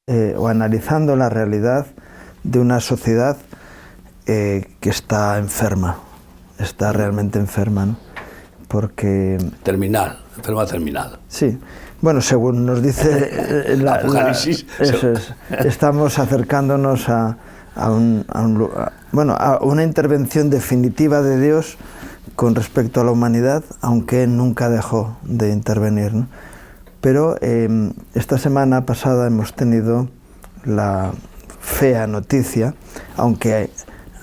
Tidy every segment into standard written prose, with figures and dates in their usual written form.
o analizando la realidad de una sociedad que está enferma, está realmente enferma, ¿no? Porque... enferma terminal. Sí, bueno, según nos dice Apocalipsis. Estamos acercándonos a una intervención definitiva de Dios con respecto a la humanidad, aunque nunca dejó de intervenir, ¿no? Pero esta semana pasada hemos tenido la fea noticia, aunque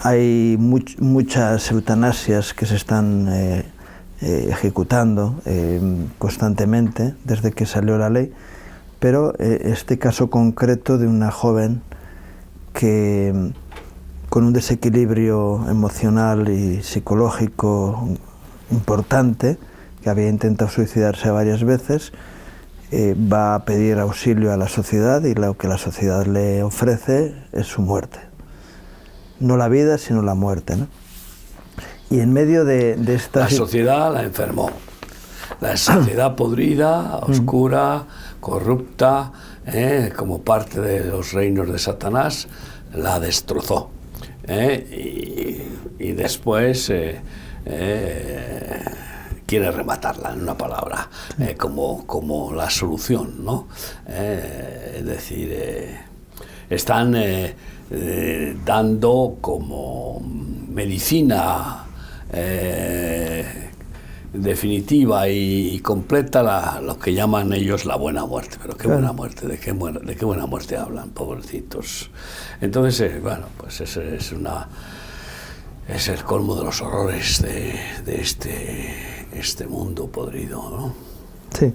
hay muchas eutanasias que se están ejecutando constantemente desde que salió la ley, pero este caso concreto de una joven que con un desequilibrio emocional y psicológico importante, que había intentado suicidarse varias veces, va a pedir auxilio a la sociedad, y lo que la sociedad le ofrece es su muerte. No la vida, sino la muerte, ¿no? Y en medio de esta... La sociedad la enfermó. La sociedad podrida, oscura, corrupta, como parte de los reinos de Satanás, la destrozó. Y después quiere rematarla, en una palabra, como la solución, ¿no? Es decir, están dando como medicina definitiva y completa lo que llaman ellos la buena muerte. Pero qué buena muerte, ¿de qué buena muerte hablan, pobrecitos? Entonces, bueno, pues es el colmo de los horrores de este mundo podrido, ¿no? Sí.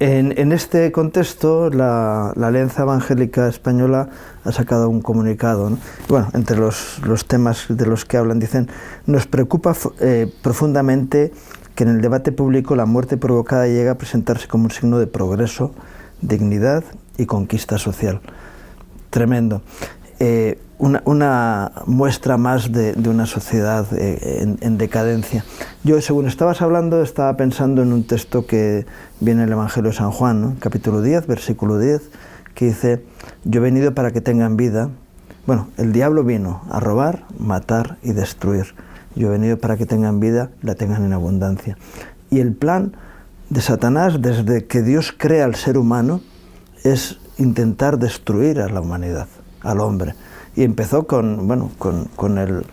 En este contexto, la Alianza Evangélica Española ha sacado un comunicado, ¿no? Bueno, entre los temas de los que hablan, dicen: nos preocupa profundamente que en el debate público la muerte provocada llegue a presentarse como un signo de progreso, dignidad y conquista social. Tremendo. Una muestra más de una sociedad en decadencia. Yo, según estabas hablando, estaba pensando en un texto que viene en el Evangelio de San Juan, ¿no? Capítulo 10, versículo 10, que dice: yo he venido para que tengan vida. Bueno, el diablo vino a robar, matar y destruir. Yo he venido para que tengan vida, la tengan en abundancia. Y el plan de Satanás, desde que Dios crea al ser humano, es intentar destruir a la humanidad, al hombre. Y empezó con el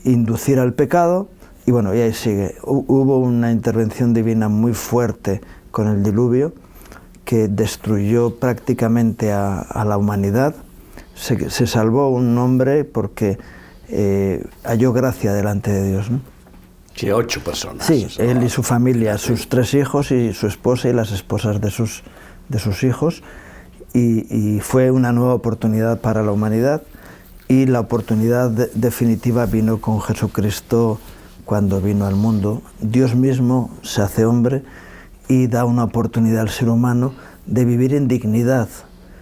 inducir al pecado, y bueno, y ahí sigue. Hubo una intervención divina muy fuerte con el diluvio, que destruyó prácticamente a la humanidad. Se salvó un hombre porque halló gracia delante de Dios, ¿no? Sí, 8 personas. Sí, él y su familia, sus 3 hijos y su esposa y las esposas de sus hijos. Y fue una nueva oportunidad para la humanidad, y la oportunidad definitiva vino con Jesucristo cuando vino al mundo. Dios mismo se hace hombre y da una oportunidad al ser humano de vivir en dignidad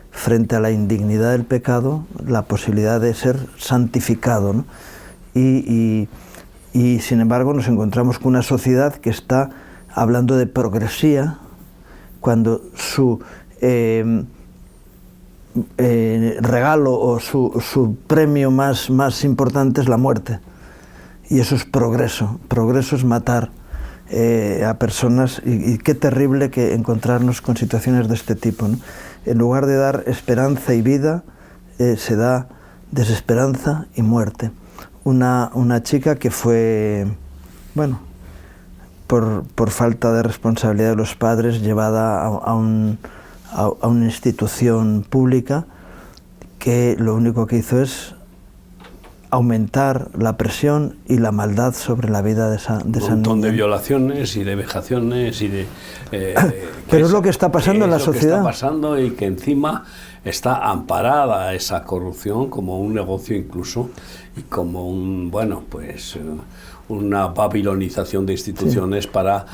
frente a la indignidad del pecado, la posibilidad de ser santificado, ¿no? Y sin embargo nos encontramos con una sociedad que está hablando de progresía cuando su regalo o su premio más importante es la muerte. Y eso es progreso. Progreso es matar a personas, y qué terrible que encontrarnos con situaciones de este tipo, ¿no? En lugar de dar esperanza y vida, se da desesperanza y muerte. Una chica que fue, bueno, por falta de responsabilidad de los padres, llevada a una institución pública, que lo único que hizo es aumentar la presión y la maldad sobre la vida de esa niña. Un montón de violaciones y de vejaciones y de... pero es lo que está pasando en la sociedad. Es lo que está pasando, y que encima está amparada esa corrupción como un negocio incluso, y como una babilonización de instituciones, sí, para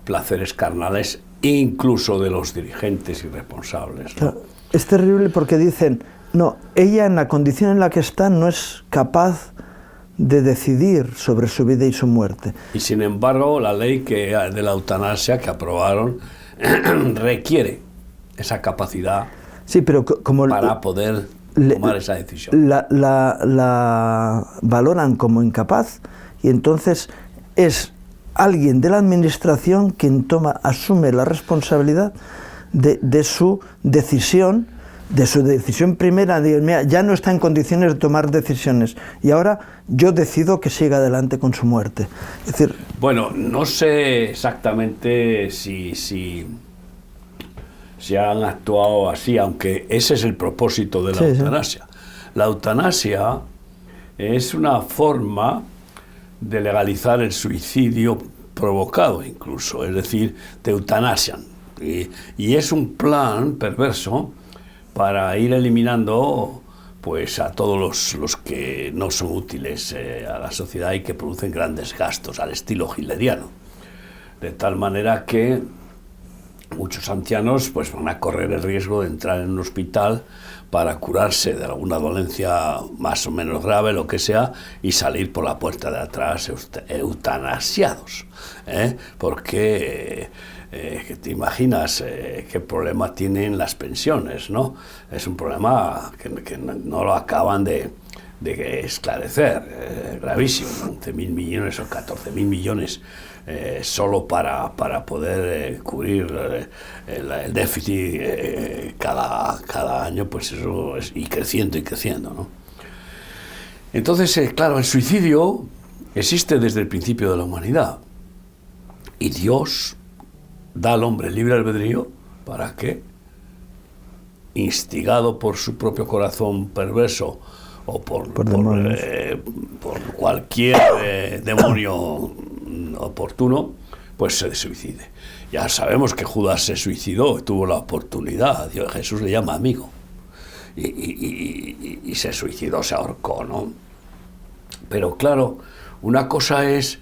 placeres carnales, incluso de los dirigentes y responsables, ¿no? Claro, es terrible porque dicen: no, ella en la condición en la que está no es capaz de decidir sobre su vida y su muerte. Y sin embargo, la ley de la eutanasia que aprobaron requiere esa capacidad sí, pero como para poder tomar esa decisión. La valoran como incapaz y entonces es alguien de la administración quien asume la responsabilidad de su decisión primera, de, mira, ya no está en condiciones de tomar decisiones y ahora yo decido que siga adelante con su muerte. Es decir, bueno, no sé exactamente si han actuado así, aunque ese es el propósito de la eutanasia. Sí. La eutanasia es una forma de legalizar el suicidio provocado incluso, es decir, te eutanasian. Y es un plan perverso para ir eliminando pues a todos los que no son útiles a la sociedad y que producen grandes gastos al estilo hitleriano. De tal manera que muchos ancianos pues van a correr el riesgo de entrar en un hospital para curarse de alguna dolencia más o menos grave, lo que sea, y salir por la puerta de atrás eutanasiados, porque te imaginas qué problema tienen las pensiones, ¿no? Es un problema que no lo acaban de esclarecer, gravísimo, 11.000 millones o 14.000 millones solo para poder cubrir el déficit cada año, pues eso es, y creciendo, ¿no? Entonces, claro, el suicidio existe desde el principio de la humanidad y Dios da al hombre libre albedrío para que, instigado por su propio corazón perverso o por cualquier demonio oportuno, pues se suicide. Ya sabemos que Judas se suicidó, tuvo la oportunidad, Jesús le llama amigo, y se suicidó, se ahorcó, ¿no? Pero claro, una cosa es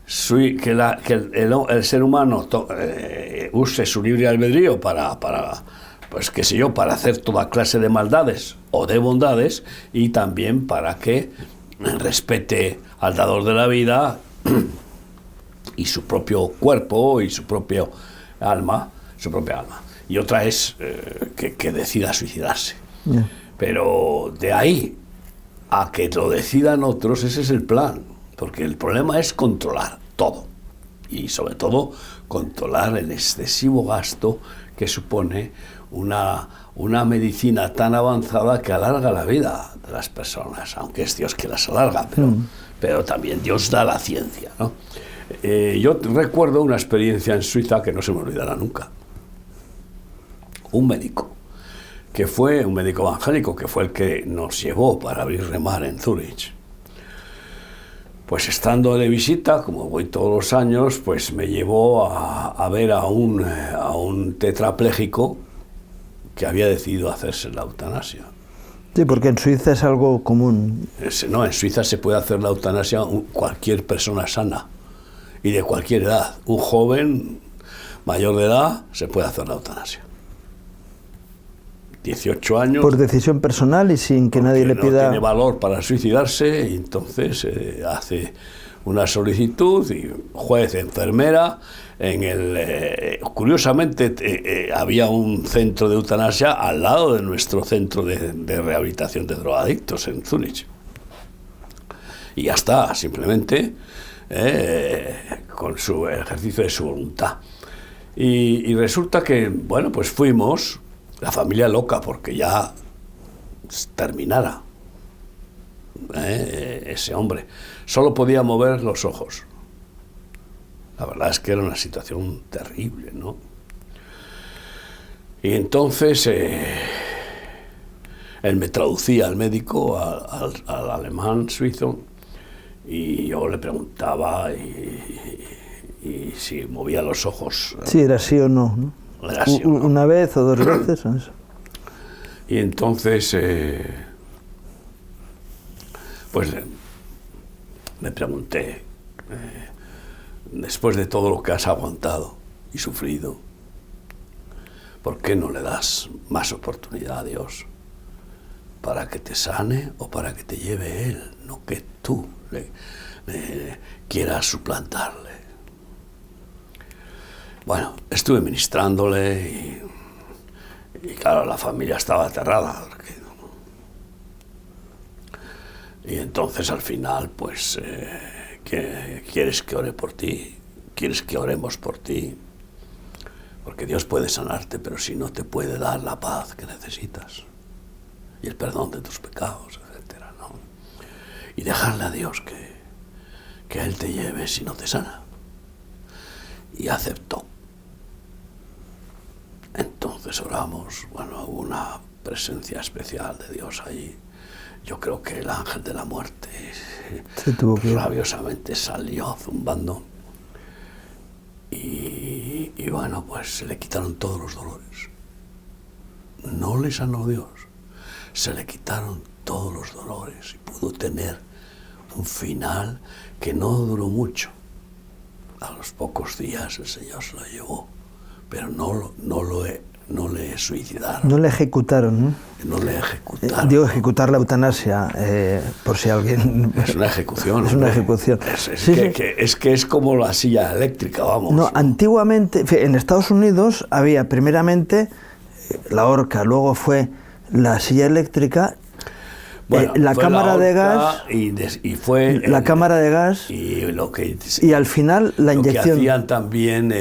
que el ser humano use su libre albedrío para pues qué sé yo, para hacer toda clase de maldades o de bondades, y también para que respete al dador de la vida y su propio cuerpo y su propia alma. Y otra es que decida suicidarse. Yeah. Pero de ahí a que lo decidan otros, ese es el plan, porque el problema es controlar todo y sobre todo controlar el excesivo gasto que supone una medicina tan avanzada que alarga la vida de las personas, aunque es Dios que las alarga, pero también Dios da la ciencia, ¿no? Yo recuerdo una experiencia en Suiza que no se me olvidará nunca. Un médico evangélico, que fue el que nos llevó para abrir Remar en Zúrich. Pues estando de visita, como voy todos los años, pues me llevó a ver a un tetrapléjico que había decidido hacerse la eutanasia. Sí, porque en Suiza es algo común. No, en Suiza se puede hacer la eutanasia cualquier persona sana y de cualquier edad. Un joven mayor de edad se puede hacer la eutanasia. 18 años. Por decisión personal y sin que nadie le pida. No tiene valor para suicidarse, y entonces hace una solicitud y juez, enfermera. Curiosamente había un centro de eutanasia al lado de nuestro centro de rehabilitación de drogadictos en Zúrich. Y ya está, simplemente con su ejercicio de su voluntad. Y resulta que, bueno, pues fuimos, la familia loca, porque ya terminara ese hombre. Solo podía mover los ojos. La verdad es que era una situación terrible, ¿no? Y entonces él me traducía al médico, al alemán suizo, y yo le preguntaba y si movía los ojos. Sí, era sí o no, ¿no? Era sí o no. Una vez o dos veces. Eso. Y entonces, pues me pregunté, después de todo lo que has aguantado y sufrido, ¿por qué no le das más oportunidad a Dios para que te sane o para que te lleve Él, no que tú le quieras suplantarle? Bueno, estuve ministrándole Y claro, la familia estaba aterrada. Y entonces al final, pues, ¿quieres que ore por ti? ¿Quieres que oremos por ti? Porque Dios puede sanarte, pero si no te puede dar la paz que necesitas y el perdón de tus pecados, etcétera, ¿no? Y dejarle a Dios que Él te lleve si no te sana. Y aceptó. Entonces oramos, bueno, hubo una presencia especial de Dios allí. Yo creo que el ángel de la muerte rabiosamente salió zumbando y bueno, pues se le quitaron todos los dolores. No le sanó Dios, se le quitaron todos los dolores y pudo tener un final que no duró mucho. A los pocos días el Señor se lo llevó, pero no le suicidaron. No le ejecutaron, ¿no? No le ejecutaron. Digo, ejecutar la eutanasia, por si alguien... Es una ejecución. Es una ejecución. Es que es como la silla eléctrica, vamos. No, antiguamente, en Estados Unidos había primeramente la horca, luego fue la silla eléctrica, bueno, la cámara de gas y fue la cámara de gas y al final la inyección. Que hacían también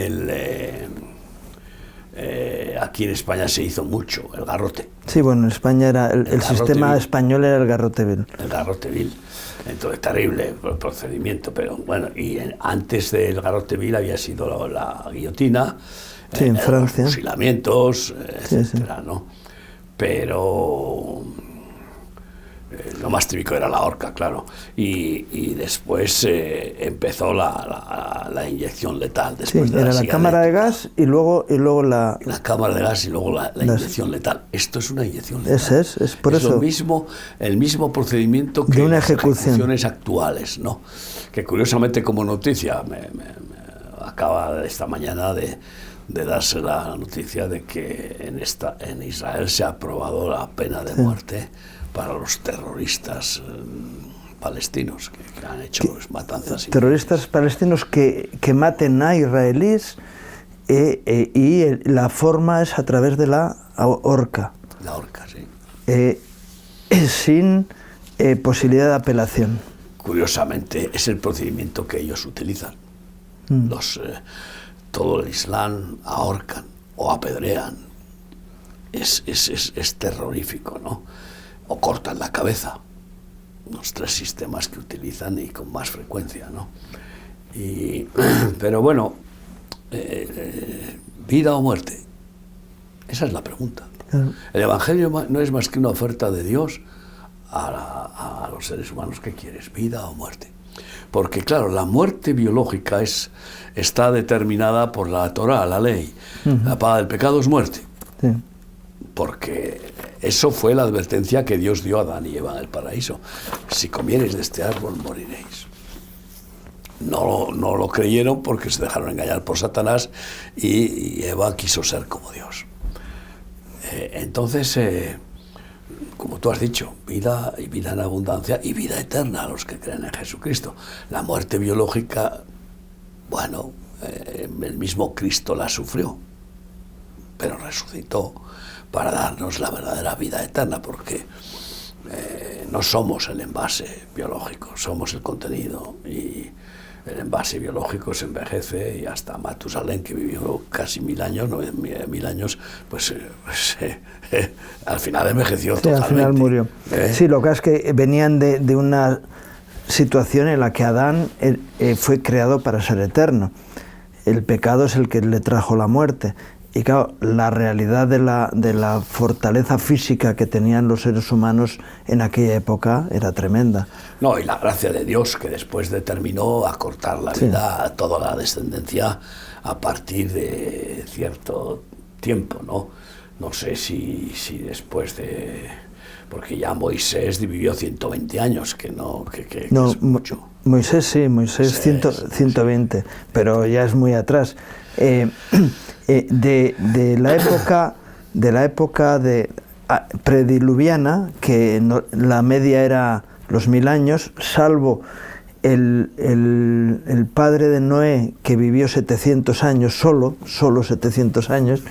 aquí en España se hizo mucho el garrote. Sí, bueno, en España era el sistema español era el garrote vil. El garrote vil. Entonces, terrible el procedimiento, pero bueno, y antes del garrote vil había sido la guillotina, sí, en Francia. Los fusilamientos, etcétera, sí. ¿No? Pero lo más típico era la horca, claro, y después empezó la inyección letal. Después sí, de era la cámara de gas y luego la cámara de gas y luego la inyección letal. Esto es una inyección letal. Es por eso. El mismo procedimiento que de una las ejecución. ejecuciones actuales, ¿no? Que curiosamente como noticia me acaba esta mañana de darse la noticia de que en Israel se ha aprobado la pena de muerte para los terroristas palestinos que han hecho matanzas. Terroristas palestinos que maten a israelíes y la forma es a través de la horca. La horca, sí. Sin posibilidad de apelación. Curiosamente, es el procedimiento que ellos utilizan. Todo el Islam ahorcan o apedrean. Es terrorífico, ¿no? O cortan la cabeza. Los tres sistemas que utilizan y con más frecuencia, ¿no? Pero bueno, ¿vida o muerte? Esa es la pregunta. El Evangelio no es más que una oferta de Dios a los seres humanos. ¿Qué quieres? ¿Vida o muerte? Porque claro, la muerte biológica está determinada por la Torá, la ley. La paga del pecado es muerte. Sí. Porque eso fue la advertencia que Dios dio a Adán y Eva en el paraíso. Si comiereis de este árbol, moriréis. No lo creyeron porque se dejaron engañar por Satanás y Eva quiso ser como Dios. Entonces, como tú has dicho, vida y vida en abundancia y vida eterna a los que creen en Jesucristo. La muerte biológica, bueno, el mismo Cristo la sufrió, pero resucitó para darnos la verdadera vida eterna, porque no somos el envase biológico, somos el contenido, y el envase biológico se envejece, y hasta Matusalén, que vivió casi 1000 años, 9000 años, pues al final envejeció totalmente. Al final murió. Sí, lo que es que venían de una situación en la que Adán fue creado para ser eterno. El pecado es el que le trajo la muerte. Y claro, la realidad de la fortaleza física que tenían los seres humanos en aquella época era tremenda. No, y la gracia de Dios, que después determinó acortar la vida a toda la descendencia a partir de cierto tiempo, ¿no? No sé si después de... Porque ya Moisés vivió 120 años, que no es mucho. Moisés 120, sí. Pero ya es muy atrás. De la época prediluviana, que la media era los 1000 años, salvo el padre de Noé, que vivió 700 años solo 700 años,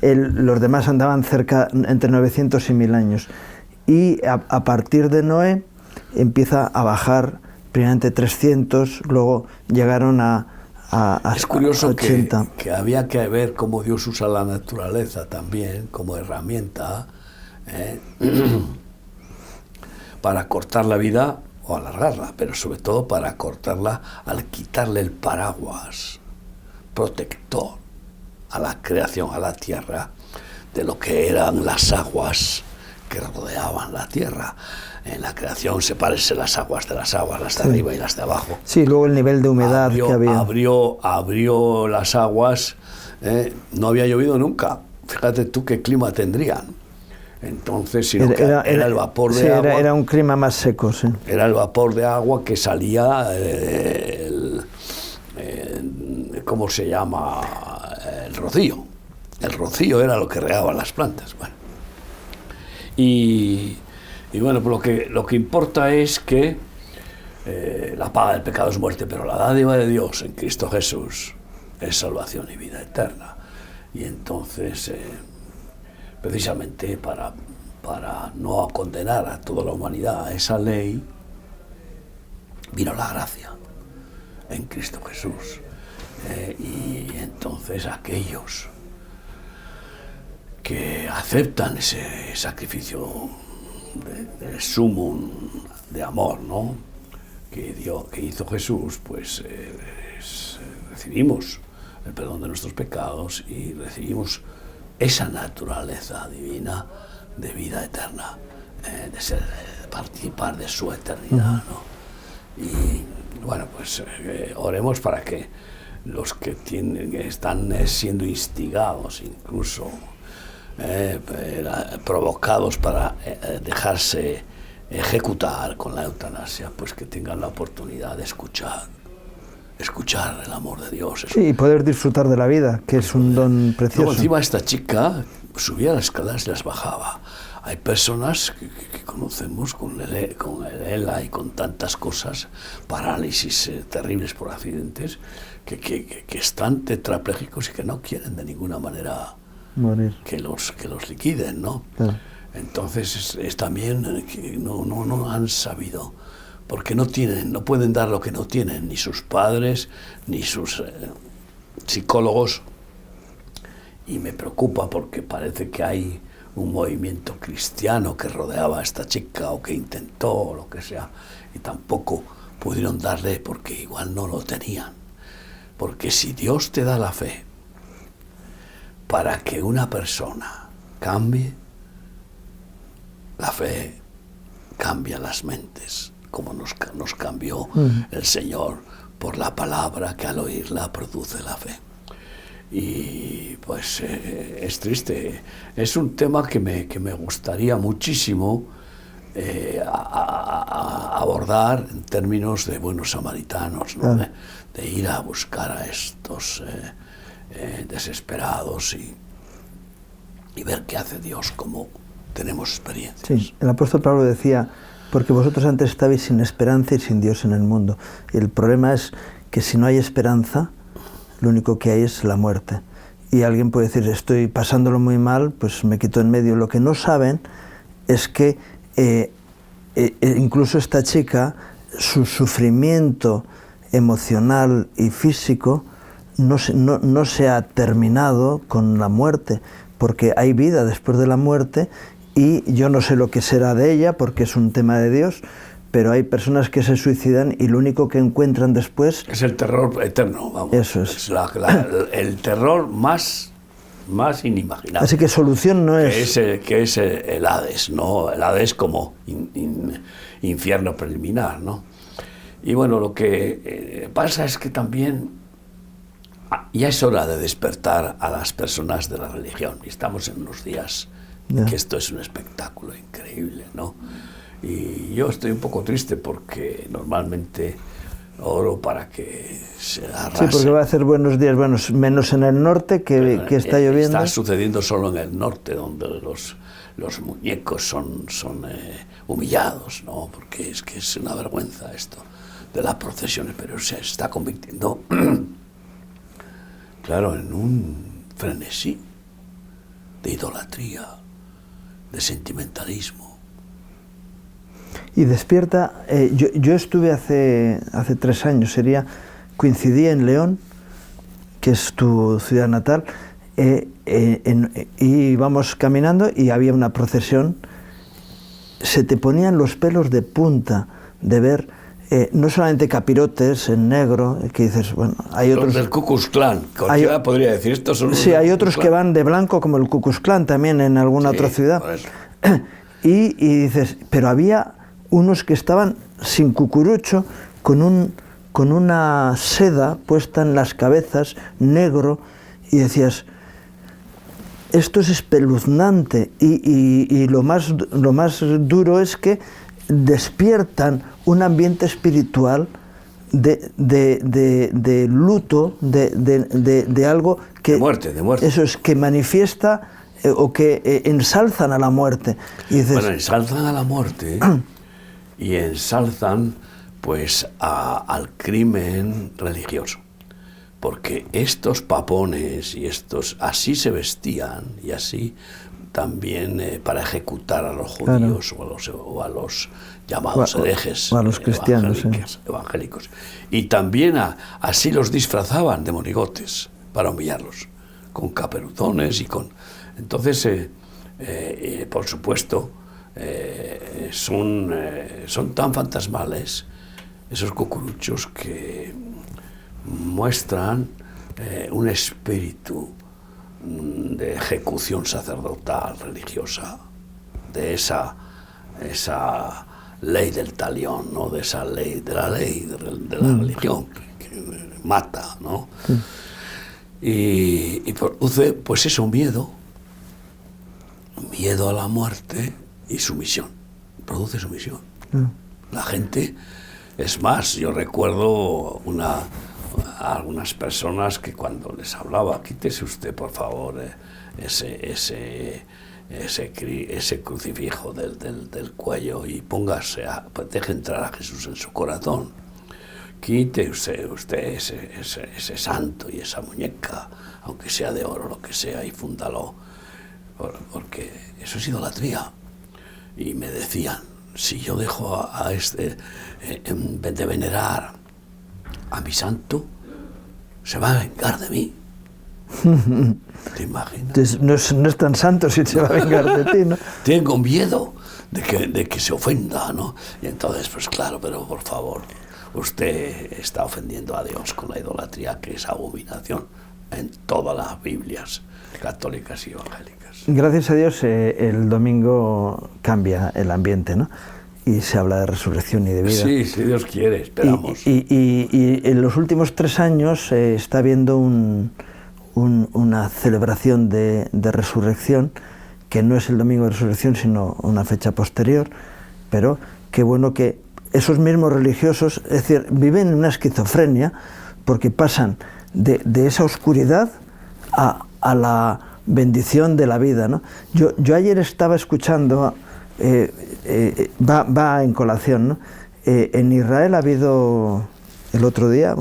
los demás andaban cerca, entre 900 y 1000 años. Y a partir de Noé empieza a bajar, primeramente 300, luego llegaron a es curioso 80. Que había que ver cómo Dios usa la naturaleza también como herramienta para cortar la vida o alargarla, pero sobre todo para cortarla al quitarle el paraguas protector a la creación, a la tierra, de lo que eran las aguas que rodeaban la tierra. En la creación separan las aguas, las de arriba y las de abajo. Sí, luego el nivel de humedad que había. Abrió las aguas, no había llovido nunca. Fíjate tú qué clima tendrían. Entonces, sino era el vapor de agua. Era un clima más seco, sí. Era el vapor de agua que salía, ¿cómo se llama? El rocío. El rocío era lo que regaban las plantas. Bueno. Y bueno, pues lo que importa es que la paga del pecado es muerte, pero la dádiva de Dios en Cristo Jesús es salvación y vida eterna. Y entonces, precisamente para no condenar a toda la humanidad a esa ley, vino la gracia en Cristo Jesús. Y entonces aquellos que aceptan ese sacrificio de sumum de amor, ¿no?, que hizo Jesús, pues recibimos el perdón de nuestros pecados y recibimos esa naturaleza divina de vida eterna, de participar de su eternidad, ¿no? Y bueno, pues oremos para que los que están siendo instigados, incluso provocados para dejarse ejecutar con la eutanasia, pues que tengan la oportunidad de escuchar el amor de Dios. Sí, y poder disfrutar de la vida, que es un don precioso. Luego, encima, esta chica subía las escaleras y las bajaba. Hay personas que conocemos con el ELA y con tantas cosas, parálisis terribles por accidentes, que están tetraplégicos y que no quieren de ninguna manera morir, que los liquiden, ¿no? Claro. Entonces es también que no han sabido, porque no pueden dar lo que no tienen, ni sus padres, ni sus psicólogos, y me preocupa porque parece que hay un movimiento cristiano que rodeaba a esta chica o que intentó, o lo que sea, y tampoco pudieron darle porque igual no lo tenían. Porque si Dios te da la fe para que una persona cambie, la fe cambia las mentes, como nos cambió el Señor por la palabra que al oírla produce la fe. Y pues es triste, es un tema que me gustaría muchísimo abordar en términos de buenos samaritanos, ¿no? De ir a buscar a estos desesperados y ver qué hace Dios, como tenemos experiencias. Sí, el apóstol Pablo decía, porque vosotros antes estabais sin esperanza y sin Dios en el mundo. Y el problema es que si no hay esperanza, lo único que hay es la muerte. Y alguien puede decir, estoy pasándolo muy mal, pues me quito en medio. Lo que no saben es que incluso esta chica, su sufrimiento emocional y físico no se ha terminado con la muerte, porque hay vida después de la muerte, y yo no sé lo que será de ella, porque es un tema de Dios, pero hay personas que se suicidan y lo único que encuentran después es el terror eterno, vamos. Eso es. El terror más inimaginable. Así que solución no es... Que es el Hades, ¿no? El Hades como infierno preliminar, ¿no? Y bueno, lo que pasa es que también ya es hora de despertar a las personas de la religión. Y estamos en unos días que esto es un espectáculo increíble, ¿no? Y yo estoy un poco triste porque normalmente oro para que se arrase. Sí, porque va a hacer buenos días, menos en el norte, que está lloviendo. Está sucediendo solo en el norte, donde los muñecos son humillados, ¿no? Porque es que es una vergüenza esto de las procesiones, pero se está convirtiendo, claro, en un frenesí de idolatría, de sentimentalismo. Y despierta, yo estuve hace 3 años, coincidí en León, que es tu ciudad natal, y íbamos caminando y había una procesión. Se te ponían los pelos de punta de ver no solamente capirotes en negro, que dices, bueno, hay otros... Los del Ku Klux Klan, cualquiera podría decir, estos son los Sí, del hay Ku otros Klux que Klan. van de blanco, como el Ku Klux Klan también en alguna otra ciudad. Por eso. Y dices, pero había unos que estaban sin cucurucho, con una seda puesta en las cabezas, negro, y decías, esto es espeluznante, y lo más duro es que despiertan un ambiente espiritual de luto, de algo que... De muerte. Eso es, que manifiesta o que ensalzan a la muerte. Y dices, Bueno, ensalzan a la muerte y ensalzan pues al crimen religioso. Porque estos papones y estos así se vestían y así también para ejecutar a los judíos, claro, o a los llamados herejes, o a los cristianos, evangélicos. Y también así los disfrazaban de monigotes para humillarlos, con caperuzones y con... Entonces, por supuesto, son tan fantasmales esos cucuruchos que muestran un espíritu de ejecución sacerdotal, religiosa, de esa ley del talión, ¿no? De esa ley, de la religión que mata, ¿no? Y produce, pues eso, miedo a la muerte y sumisión. Produce sumisión. La gente, es más, yo recuerdo a algunas personas que cuando les hablaba, quítese usted por favor ese crucifijo del cuello y póngase deje entrar a Jesús en su corazón. Quite usted ese santo y esa muñeca, aunque sea de oro, lo que sea, y fúndalo, porque eso es idolatría. Y me decían, si yo dejo en vez de venerar a mi santo, se va a vengar de mí. ¿Te imaginas? Entonces, no es tan santo si se va a vengar de ti, ¿no? Tengo miedo de que se ofenda, ¿no? Y entonces, pues claro, pero por favor, usted está ofendiendo a Dios con la idolatría, que es abominación en todas las Biblias católicas y evangélicas. Gracias a Dios, el domingo cambia el ambiente, ¿no? Y se habla de resurrección y de vida. Sí, si Dios quiere, esperamos. Y en los últimos 3 años está habiendo una celebración de resurrección, que no es el domingo de resurrección, sino una fecha posterior, pero qué bueno que esos mismos religiosos, es decir, viven en una esquizofrenia, porque pasan de esa oscuridad a la bendición de la vida, ¿no? Yo ayer estaba escuchando, va en colación, ¿no? En Israel ha habido el otro día,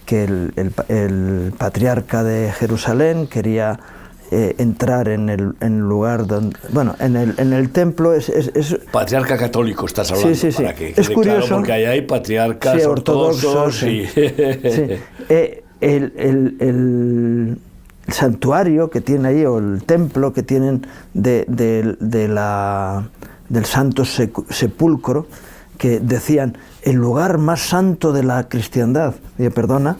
que el patriarca de Jerusalén quería entrar en el lugar donde, en el templo es patriarca católico estás hablando, sí. Para que es quede curioso, claro, porque ahí hay patriarcas ortodoxos y... el santuario que tiene ahí, o el templo que tienen del Santo Sepulcro, que decían, el lugar más santo de la cristiandad. Perdona,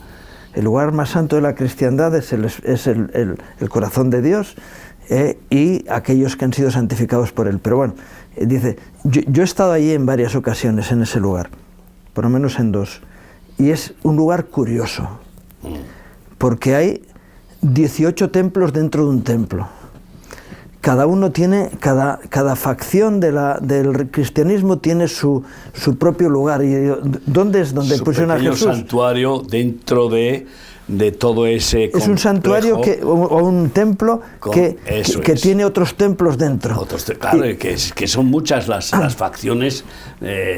el lugar más santo de la cristiandad es el corazón de Dios y aquellos que han sido santificados por Él. Pero bueno, dice, yo he estado allí en varias ocasiones en ese lugar, por lo menos en 2, y es un lugar curioso, porque hay 18 templos dentro de un templo, cada uno tiene, cada facción del cristianismo tiene su propio lugar. ¿Y dónde es donde pusieron a Jesús? Un santuario dentro de todo ese complejo. Es un santuario o un templo que tiene otros templos dentro. Claro, que son muchas las facciones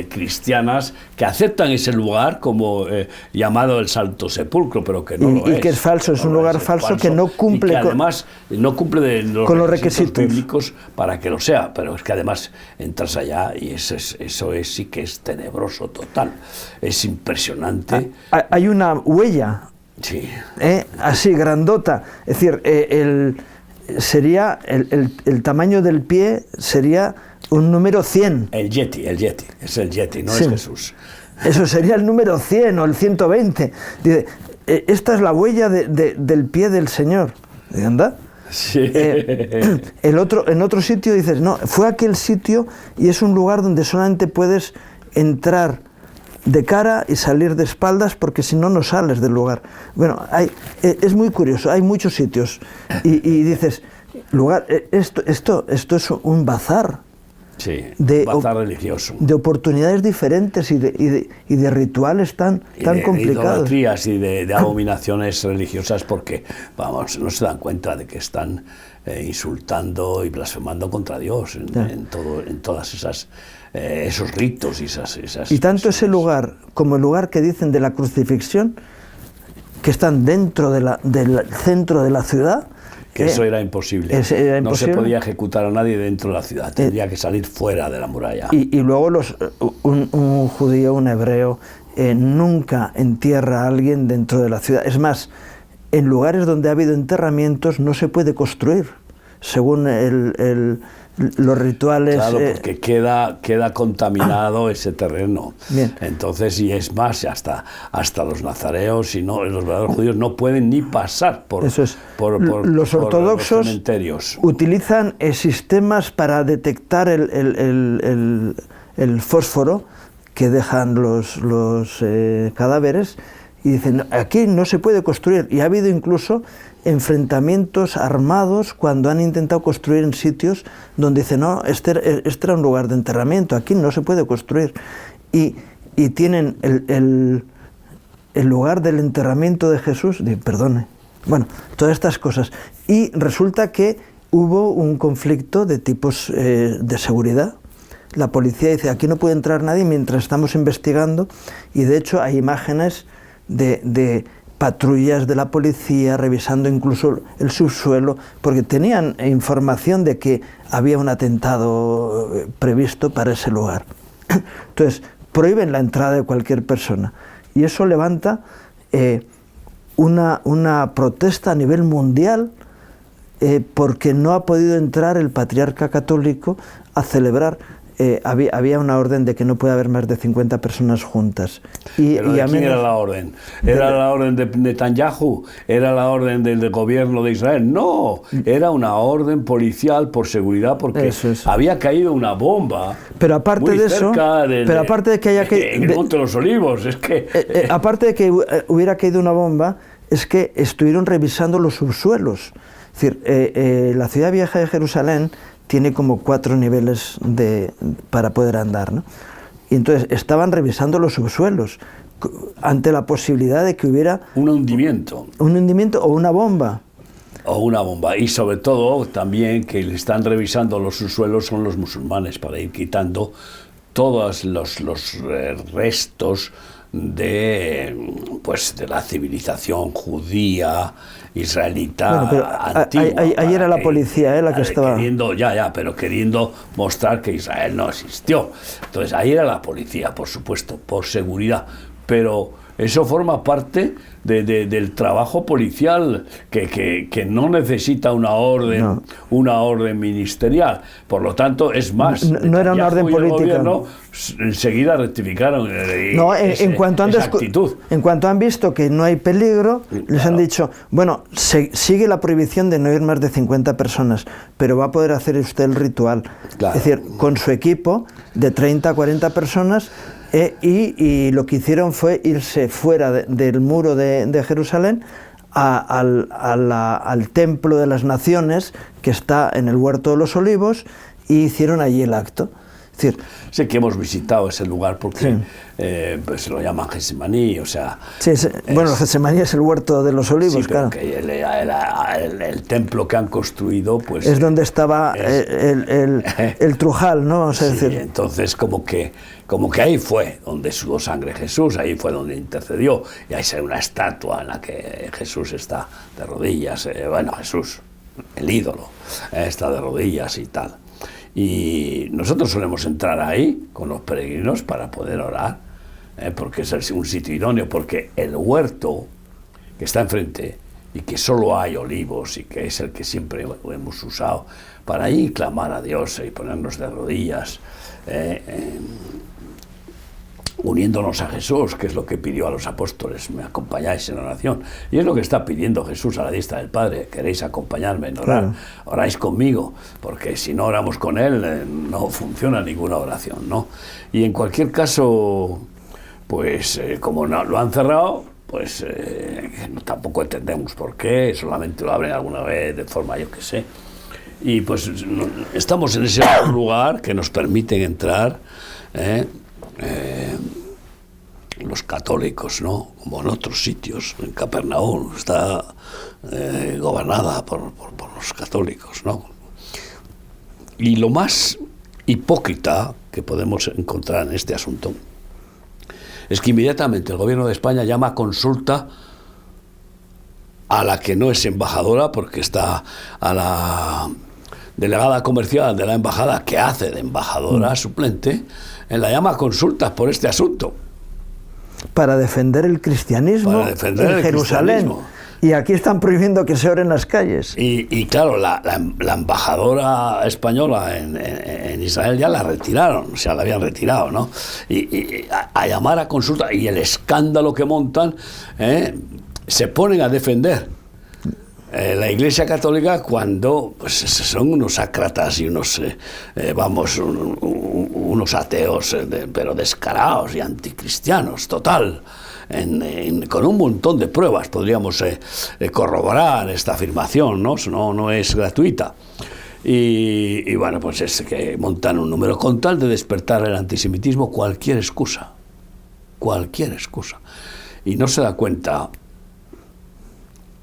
cristianas que aceptan ese lugar como llamado el Santo Sepulcro, pero que no lo es. Y que es falso, es un lugar falso que no cumple, y que además no cumple con los requisitos bíblicos para que lo sea, pero es que además entras allá y eso sí que es tenebroso total, es impresionante. Hay una huella. Sí. Así, grandota. Es decir, sería el tamaño del pie sería un número 100. El Yeti, es el Yeti, no es Jesús. Eso sería el número 100 o el 120. Dice, esta es la huella del pie del Señor. ¿Anda? Sí. En otro sitio dices, no, fue aquel sitio y es un lugar donde solamente puedes entrar de cara y salir de espaldas, porque si no, no sales del lugar. Bueno, es muy curioso, hay muchos sitios y dices, esto es un bazar. Sí, bazar religioso. De oportunidades diferentes y de rituales tan complicados. De idolatrías y de abominaciones religiosas, porque, vamos, no se dan cuenta de que están insultando y blasfemando contra Dios en todas esos ritos y esas y tanto ese lugar como el lugar que dicen de la crucifixión, que están dentro del centro de la ciudad, que eso era imposible. No se podía ejecutar a nadie dentro de la ciudad, tendría que salir fuera de la muralla. Y luego un judío, un hebreo, nunca entierra a alguien dentro de la ciudad. Es más, en lugares donde ha habido enterramientos no se puede construir, según los rituales. Claro, porque queda contaminado ese terreno. Bien. Entonces, y es más, hasta los nazareos y los verdaderos judíos no pueden ni pasar por los ortodoxos. Los cementerios. Utilizan sistemas para detectar el fósforo que dejan los cadáveres, y dicen, aquí no se puede construir. Y ha habido incluso enfrentamientos armados cuando han intentado construir en sitios donde dicen, no, este era un lugar de enterramiento, aquí no se puede construir. Y tienen el lugar del enterramiento de Jesús, perdone, bueno, todas estas cosas. Y resulta que hubo un conflicto de tipos de seguridad. La policía dice, aquí no puede entrar nadie mientras estamos investigando, y de hecho hay imágenes de patrullas de la policía revisando incluso el subsuelo, porque tenían información de que había un atentado previsto para ese lugar. Entonces, prohíben la entrada de cualquier persona, y eso levanta una protesta a nivel mundial, porque no ha podido entrar el patriarca católico a celebrar. Había una orden de que no puede haber más de 50 personas juntas. ¿Pero de quién era la orden? ¿Era la orden de Netanyahu? ¿Era la orden del gobierno de Israel? No, era una orden policial por seguridad, porque había caído una bomba. Pero aparte de eso, aparte de que haya caído en el Monte de los Olivos, es que aparte de que hubiera caído una bomba, es que estuvieron revisando los subsuelos. Es decir, la ciudad vieja de Jerusalén tiene como 4 niveles para poder andar, ¿no? Y entonces estaban revisando los subsuelos ante la posibilidad de que hubiera un hundimiento o una bomba. Y sobre todo también que le están revisando los subsuelos son los musulmanes, para ir quitando todos los restos de la civilización judía, israelita, bueno, pero antigua. Ahí era la policía la que estaba queriendo mostrar que Israel no existió. Entonces ahí era la policía, por supuesto, por seguridad, pero eso forma parte del trabajo policial que no necesita una orden ministerial. Por lo tanto, es más, no era una orden política. El gobierno enseguida rectificaron en cuanto han visto que no hay peligro, les han dicho, bueno, sigue la prohibición de no ir más de 50 personas, pero va a poder hacer usted el ritual. Claro. Es decir, con su equipo de 30 a 40 personas. Y lo que hicieron fue irse fuera del muro de Jerusalén al templo de las naciones que está en el Huerto de los Olivos y hicieron allí el acto. Es decir, sé que hemos visitado ese lugar porque sí. Pues se lo llaman Getsemaní, o sea... Sí, bueno, Getsemaní es el Huerto de los Olivos, sí, pero claro. Que el templo que han construido, pues... Es donde estaba el Trujal, ¿no? O sea, sí, decir, entonces como que ahí fue donde sudó sangre Jesús, ahí fue donde intercedió, y ahí hay una estatua en la que Jesús está de rodillas, bueno, Jesús, el ídolo, está de rodillas y tal. Y nosotros solemos entrar ahí con los peregrinos para poder orar, porque es un sitio idóneo, porque el huerto que está enfrente y que solo hay olivos y que es el que siempre hemos usado para ahí clamar a Dios y ponernos de rodillas, uniéndonos a Jesús, que es lo que pidió a los apóstoles: me acompañáis en oración. Y es lo que está pidiendo Jesús a la diestra del Padre: queréis acompañarme en orar, oráis conmigo, porque si no oramos con Él no funciona ninguna oración, ¿no? Y en cualquier caso, pues como no, lo han cerrado, pues tampoco entendemos por qué, solamente lo abren alguna vez de forma, yo qué sé. Y pues estamos en ese lugar que nos permiten entrar, los católicos, ¿no? Como en otros sitios. En Capernaum está gobernada por los católicos, ¿no? Y lo más hipócrita que podemos encontrar en este asunto es que inmediatamente el gobierno de España llama a consulta a la que no es embajadora, porque está a la delegada comercial de la embajada, que hace de embajadora suplente, la llama a consultas por este asunto. Para defender el cristianismo en Jerusalén. Y aquí están prohibiendo que se ore en las calles. Y claro, la embajadora española en Israel ya la retiraron, o sea, la habían retirado, ¿no? Y a llamar a consulta, y el escándalo que montan, se ponen a defender la Iglesia Católica cuando pues, son unos ácratas y unos, unos ateos, pero descarados y anticristianos, total. Con un montón de pruebas podríamos corroborar esta afirmación, ¿no? No es gratuita. Y bueno, pues es que montan un número con tal de despertar el antisemitismo, cualquier excusa. Y no se da cuenta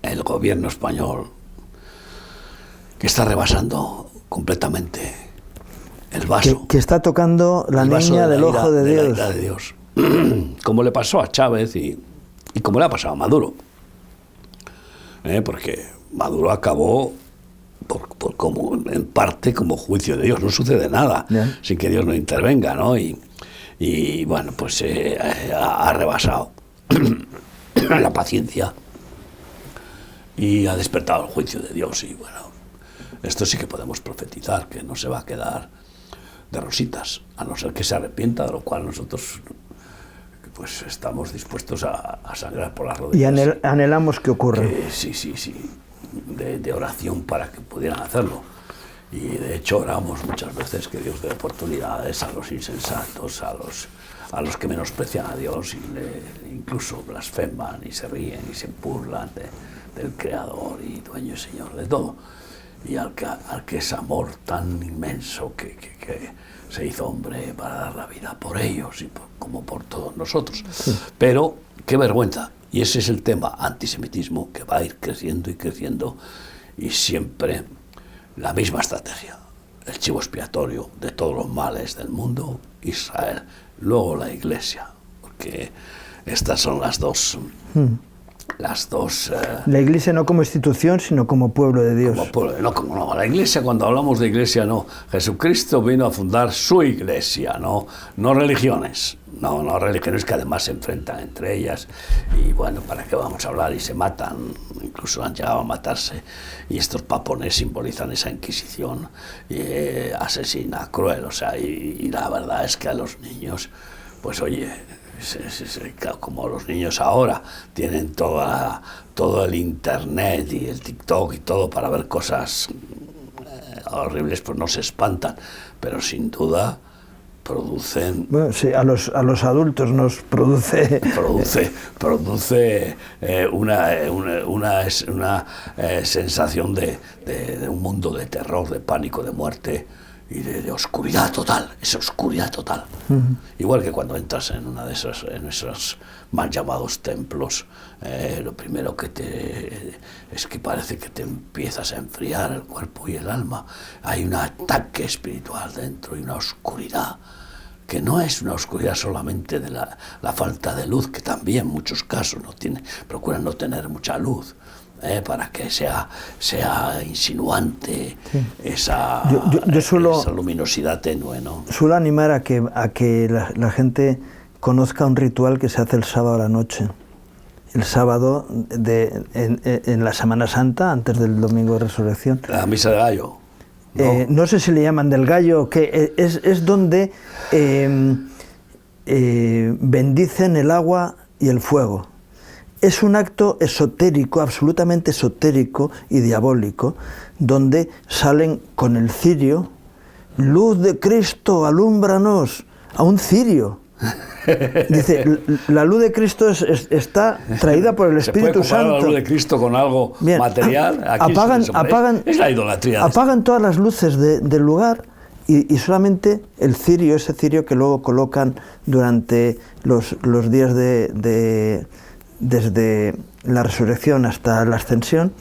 el gobierno español que está rebasando completamente el vaso. Que está tocando la niña del ojo de Dios. La ira de Dios. Como le pasó a Chávez y como le ha pasado a Maduro. Porque Maduro acabó como, en parte como juicio de Dios. No sucede nada sin que Dios no intervenga, ¿no? Y bueno, pues ha rebasado la paciencia y ha despertado el juicio de Dios. Y bueno, esto sí que podemos profetizar, que no se va a quedar de rositas, a no ser que se arrepienta, de lo cual nosotros pues estamos dispuestos a sangrar por las rodillas. Y anhelamos que ocurra. Sí, de oración para que pudieran hacerlo. Y de hecho oramos muchas veces que Dios dé oportunidades a los insensatos, a los que menosprecian a Dios y incluso blasfeman y se ríen y se burlan del Creador y Dueño y Señor de todo. Y al que es amor tan inmenso que se hizo hombre para dar la vida por ellos y como por todos nosotros. Sí. Pero qué vergüenza. Y ese es el tema: antisemitismo, que va a ir creciendo y creciendo, y siempre la misma estrategia: el chivo expiatorio de todos los males del mundo, Israel, luego la Iglesia, porque estas son las dos. La Iglesia no como institución, sino como pueblo de Dios. Como pueblo, no. La Iglesia, cuando hablamos de Iglesia, no. Jesucristo vino a fundar su Iglesia, no religiones. No religiones que además se enfrentan entre ellas. Y bueno, ¿para qué vamos a hablar? Y se matan, incluso han llegado a matarse. Y estos papones simbolizan esa Inquisición asesina, cruel. O sea, y la verdad es que a los niños, pues oye, como los niños ahora tienen todo el internet y el TikTok y todo para ver cosas horribles, pues no se espantan, pero sin duda producen... Bueno, sí, a los adultos nos produce... Produce una sensación de un mundo de terror, de pánico, de muerte y de oscuridad total, esa oscuridad total. Igual que cuando entras en una de esas, en esos mal llamados templos, lo primero que es que parece que te empiezas a enfriar el cuerpo y el alma. Hay un ataque espiritual dentro y una oscuridad que no es una oscuridad solamente de la falta de luz, que también en muchos casos procuran no tener mucha luz, para que sea insinuante, sí, esa luminosidad tenue, ¿no? Suelo animar a que la gente conozca un ritual que se hace el sábado a la noche. El sábado en la Semana Santa, antes del Domingo de Resurrección. La misa de gallo. No sé si le llaman del gallo, que es donde bendicen el agua y el fuego. Es un acto esotérico, absolutamente esotérico y diabólico, donde salen con el cirio, luz de Cristo, alúmbranos, a un cirio. Dice, la luz de Cristo está traída por el Espíritu Santo. ¿Se puede comparar la luz de Cristo con algo bien material? Aquí es la idolatría. Apagan todas las luces del lugar y solamente el cirio, ese cirio que luego colocan durante los días desde la resurrección hasta la ascensión,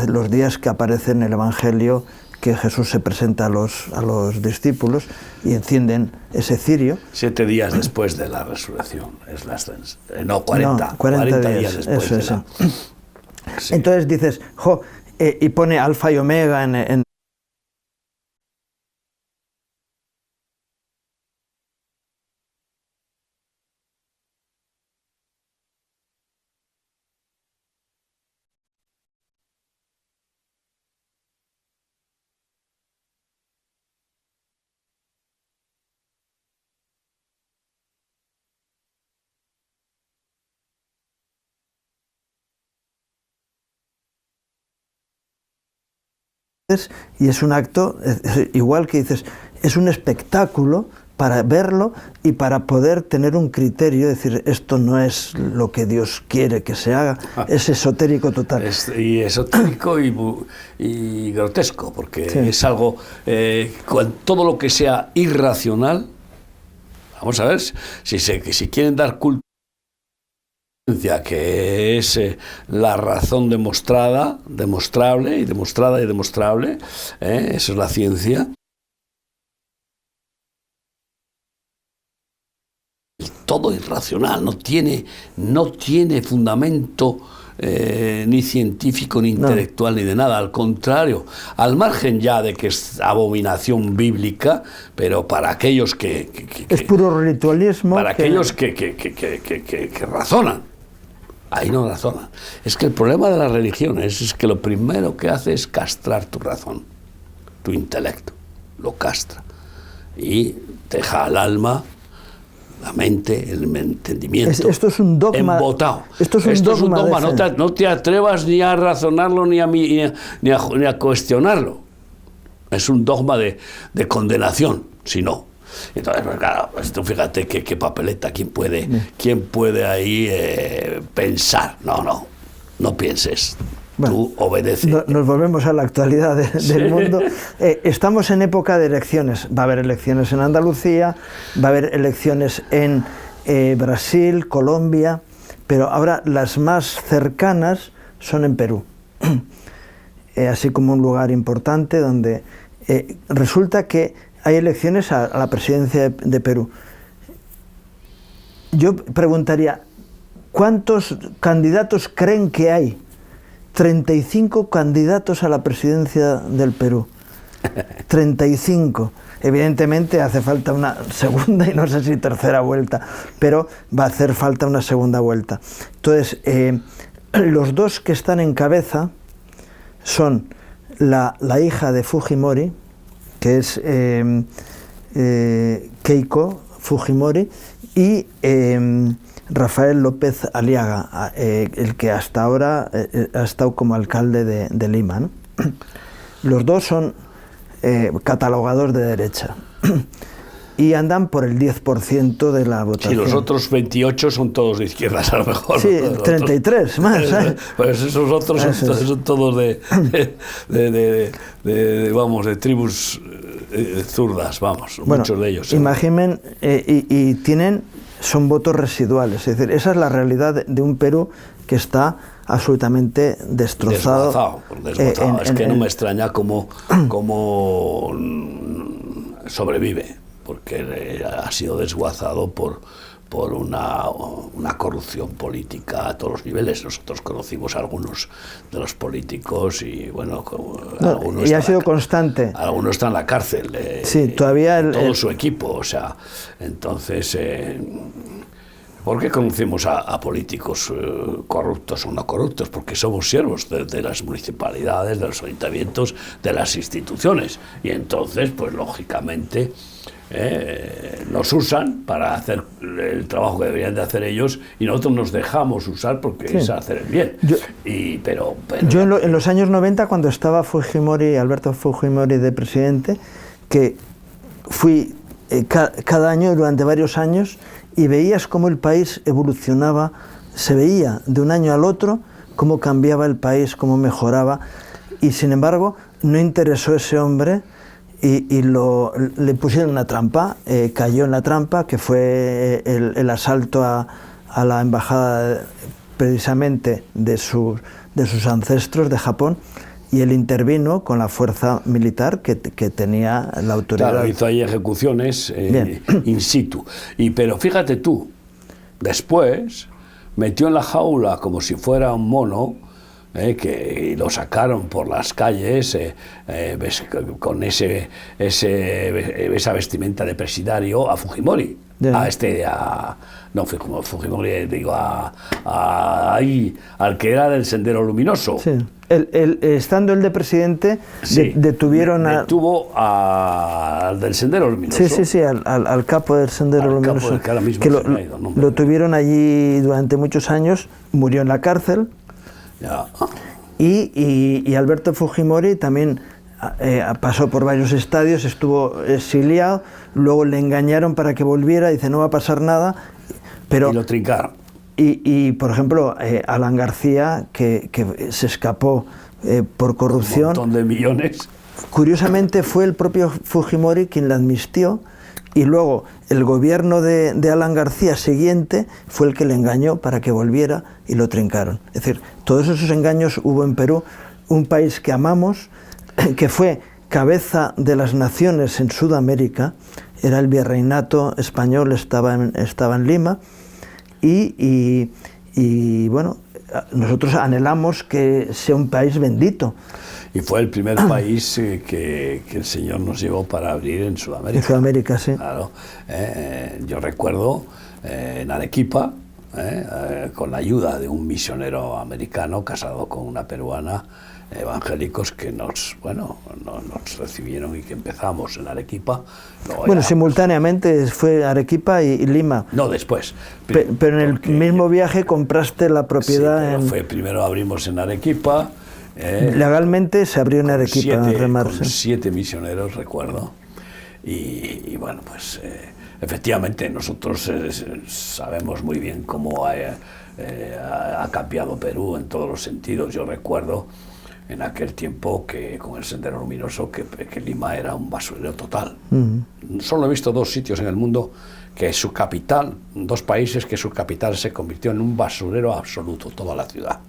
los días que aparece en el Evangelio, que Jesús se presenta a los discípulos y encienden ese cirio. 7 días después de la resurrección, es la ascensión. No, 40 días después. Eso. Sí. Entonces dices, y pone alfa y omega en y es un acto, igual que dices, es un espectáculo para verlo y para poder tener un criterio, decir, esto no es lo que Dios quiere que se haga, es esotérico total. Y esotérico y grotesco, porque sí, es algo, con todo lo que sea irracional, vamos a ver, si quieren dar culto, que es la razón demostrable, eso es la ciencia. Todo irracional, no tiene fundamento ni científico, ni intelectual, ni de nada, al contrario, al margen ya de que es abominación bíblica, pero para aquellos que es puro ritualismo, para aquellos que razonan. Ahí no razonan. Es que el problema de las religiones es que lo primero que hace es castrar tu razón, tu intelecto, lo castra y deja al alma, la mente, el entendimiento. Esto es un dogma. Embotado. Esto es un dogma. No te atrevas ni a razonarlo ni a cuestionarlo. Es un dogma de condenación, si no. Entonces, pues claro, pues tú fíjate qué papeleta, ¿quién puede ahí pensar? No pienses. Bueno, tú obedece. Nos volvemos a la actualidad del mundo. Estamos en época de elecciones. Va a haber elecciones en Andalucía, va a haber elecciones en Brasil, Colombia, pero ahora las más cercanas son en Perú. Así como un lugar importante donde resulta que hay elecciones a la presidencia de Perú. Yo preguntaría, ¿cuántos candidatos creen que hay? 35 candidatos a la presidencia del Perú. 35. Evidentemente hace falta una segunda y no sé si tercera vuelta, pero va a hacer falta una segunda vuelta. Entonces, los dos que están en cabeza son la hija de Fujimori, que es Keiko Fujimori, y Rafael López Aliaga, el que hasta ahora ha estado como alcalde de Lima, ¿no? Los dos son catalogados de derecha. y andan por el 10% de la votación. Sí, los otros 28 son todos de izquierdas, a lo mejor. Sí, 33 más. Pues esos otros son todos vamos, de tribus zurdas, vamos, bueno, muchos de ellos. Imaginen, son votos residuales, es decir, esa es la realidad de un Perú que está absolutamente destrozado. Desguazado. Es que no me extraña cómo sobrevive, porque ha sido desguazado por una corrupción política a todos los niveles. Nosotros conocimos a algunos de los políticos y bueno, algunos y ha sido constante. Algunos están en la cárcel. Sí, todavía todo su equipo, o sea, entonces. ¿Por qué conocemos a políticos corruptos o no corruptos? Porque somos siervos de las municipalidades, de los ayuntamientos, de las instituciones. Y entonces, pues lógicamente, nos usan para hacer el trabajo que deberían de hacer ellos y nosotros nos dejamos usar porque es hacer el bien. Yo en los años 90, cuando estaba Alberto Fujimori de presidente, que fui cada año durante varios años, y veías cómo el país evolucionaba, se veía de un año al otro cómo cambiaba el país, cómo mejoraba, y sin embargo no interesó ese hombre y le pusieron una trampa, cayó en la trampa, que fue el asalto a la embajada precisamente de sus ancestros de Japón, y él intervino con la fuerza militar que tenía la autoridad. Claro, hizo ahí ejecuciones in situ. Pero fíjate tú, después metió en la jaula como si fuera un mono, que lo sacaron por las calles con esa vestimenta de presidiario a Fujimori. No, Fujimori, digo, al que era del Sendero Luminoso. Sí. Estando el de presidente, sí, detuvieron detuvo al del Sendero Luminoso. Sí, al capo del Sendero Luminoso. Que ahora mismo lo tuvieron allí durante muchos años, murió en la cárcel. Ya. Y Alberto Fujimori también pasó por varios estadios, estuvo exiliado, luego le engañaron para que volviera, dice no va a pasar nada, pero... Y lo trincaron. Y por ejemplo, Alan García, que se escapó por corrupción... Un montón de millones. Curiosamente fue el propio Fujimori quien la amnistió, y luego el gobierno de Alan García siguiente fue el que le engañó para que volviera y lo trincaron. Es decir, todos esos engaños hubo en Perú, un país que amamos, que fue cabeza de las naciones en Sudamérica, era el virreinato español, estaba en Lima, y bueno, nosotros anhelamos que sea un país bendito. Y fue el primer país que el Señor nos llevó para abrir en Sudamérica. En Sudamérica, sí. Claro. Yo recuerdo en Arequipa, con la ayuda de un misionero americano casado con una peruana, evangélicos que nos recibieron y que empezamos en Arequipa. Bueno, simultáneamente fue Arequipa y Lima. No, después. Pero en el mismo viaje compraste la propiedad. Sí, primero abrimos en Arequipa. Legalmente se abrió en Arequipa, con 7 misioneros, recuerdo. Y bueno, pues efectivamente nosotros sabemos muy bien cómo ha cambiado Perú en todos los sentidos. Yo recuerdo en aquel tiempo que con el Sendero Luminoso que Lima era un basurero total. Solo he visto 2 sitios en el mundo que su capital, 2 países que su capital se convirtió en un basurero absoluto, toda la ciudad.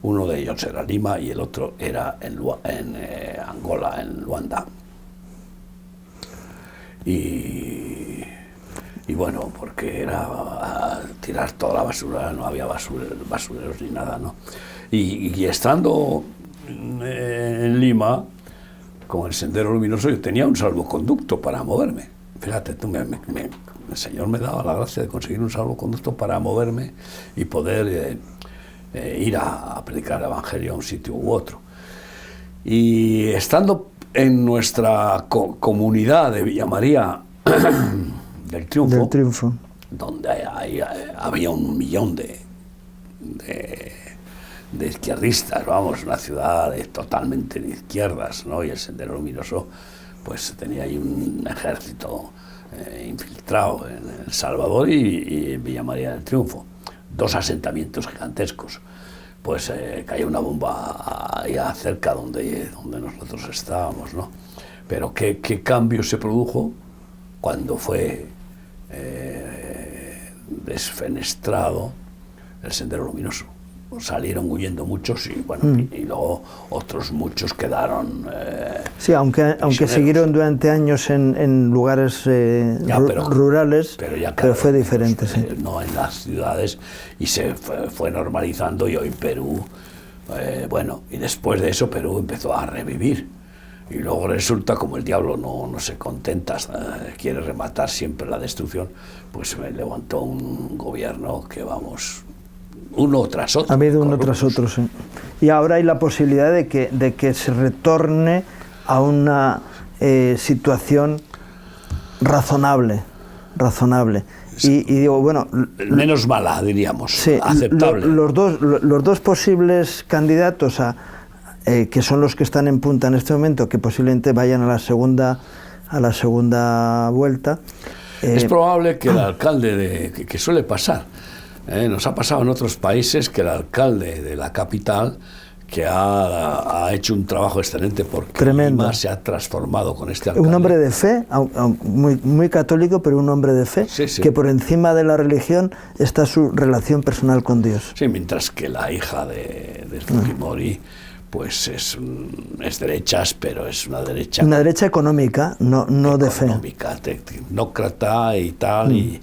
Uno de ellos era Lima y el otro era en Angola, en Luanda. Y bueno, porque era tirar toda la basura, no había basureros ni nada, ¿no? Y estando en Lima, con el Sendero Luminoso, yo tenía un salvoconducto para moverme. Fíjate tú, el Señor me daba la gracia de conseguir un salvoconducto para moverme y poder ir a predicar el Evangelio a un sitio u otro. Y estando en nuestra comunidad de Villa María del Triunfo, donde había 1 millón de izquierdistas, vamos, una ciudad totalmente de izquierdas, ¿no? Y el Sendero Luminoso pues tenía ahí un ejército infiltrado en El Salvador y en Villa María del Triunfo. 2 asentamientos gigantescos. Pues cayó una bomba allá cerca donde nosotros estábamos, ¿no? Pero ¿qué cambio se produjo cuando fue desfenestrado el Sendero Luminoso? Salieron huyendo muchos y bueno, y luego otros muchos quedaron sí, aunque siguieron durante años en lugares rurales, pero fue diferente, sí. No en las ciudades, y se fue normalizando, y hoy Perú, bueno, y después de eso Perú empezó a revivir, y luego resulta, como el diablo no se contenta, quiere rematar siempre la destrucción, pues me levantó un gobierno que vamos... uno tras otro. Ha habido uno tras otro, sí. Y ahora hay la posibilidad de que se retorne a una situación razonable. Y digo, bueno... menos mala, diríamos, sí, aceptable. Los dos posibles candidatos, que son los que están en punta en este momento, que posiblemente vayan a la segunda vuelta... es probable que el alcalde, que suele pasar, nos ha pasado en otros países, que el alcalde de la capital, que ha hecho un trabajo excelente, porque Lima se ha transformado con este alcalde. Un hombre de fe, muy católico, pero un hombre de fe, sí, sí. Que por encima de la religión está su relación personal con Dios. Sí, mientras que la hija de Fujimori, pues es derechas, pero es una derecha... Una derecha económica, no de fe. Económica, tecnócrata y tal, y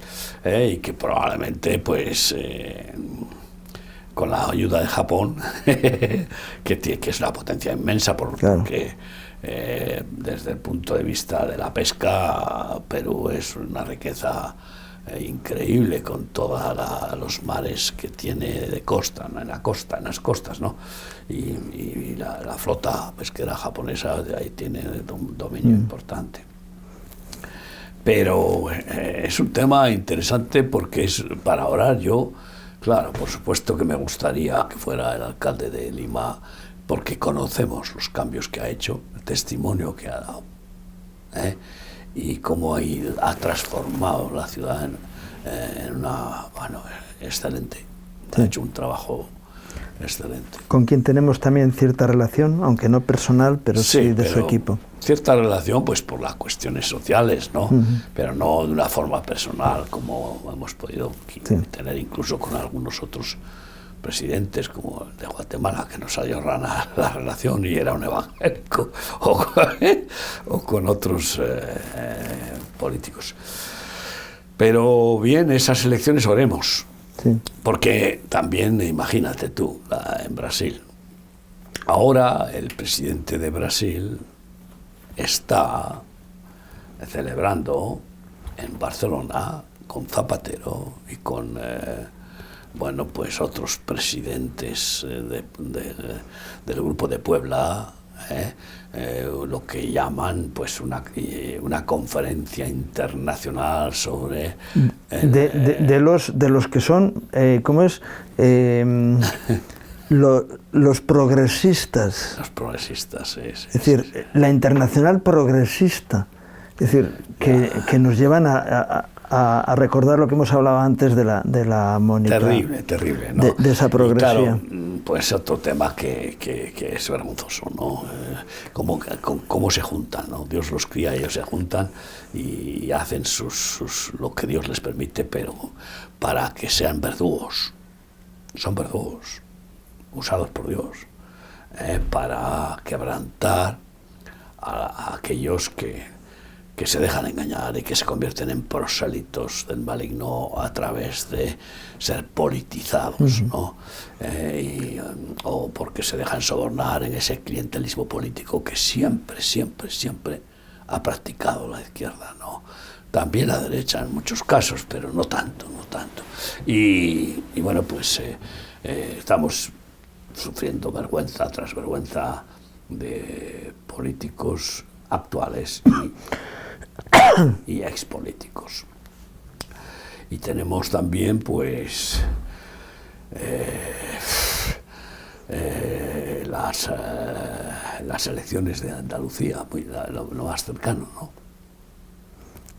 que probablemente, pues, con la ayuda de Japón, que es una potencia inmensa, porque desde el punto de vista de la pesca, Perú es una riqueza increíble, con todos los mares que tiene de costa, en las costas, ¿no? Y la flota pesquera japonesa de ahí tiene un dominio importante. Pero es un tema interesante, porque es para orar. Yo, claro, por supuesto que me gustaría que fuera el alcalde de Lima, porque conocemos los cambios que ha hecho, el testimonio que ha dado, y cómo ha transformado la ciudad en una... bueno, excelente. Sí. Ha hecho un trabajo excelente. Con quien tenemos también cierta relación, aunque no personal, pero sí de su equipo. Cierta relación, pues por las cuestiones sociales, ¿no? Pero no de una forma personal, como hemos podido tener incluso con algunos otros presidentes, como el de Guatemala, que nos salió rana la relación y era un evangélico, o con otros políticos. Pero bien, esas elecciones oremos, porque también, imagínate tú, en Brasil, ahora el presidente de Brasil está celebrando en Barcelona con Zapatero y con bueno, pues otros presidentes del Grupo de Puebla, lo que llaman pues una conferencia internacional sobre de los que son ¿cómo es? Los progresistas. Los progresistas, sí. Es decir, la internacional progresista. Es decir, que nos llevan a recordar lo que hemos hablado antes de la Mónica. Terrible, ¿no? De esa progresía. Claro, pues otro tema que es vergonzoso, ¿no? Cómo se juntan, ¿no? Dios los cría, ellos se juntan y hacen lo que Dios les permite, pero para que sean verdugos. Son verdugos, usados por Dios, para quebrantar a aquellos que se dejan engañar y que se convierten en prosélitos del maligno a través de ser politizados, ¿no? O porque se dejan sobornar en ese clientelismo político que siempre ha practicado la izquierda, ¿no? También la derecha en muchos casos, pero no tanto. Y bueno, pues estamos sufriendo vergüenza tras vergüenza de políticos actuales y expolíticos. Y tenemos también, pues, las elecciones de Andalucía, lo más cercano, ¿no?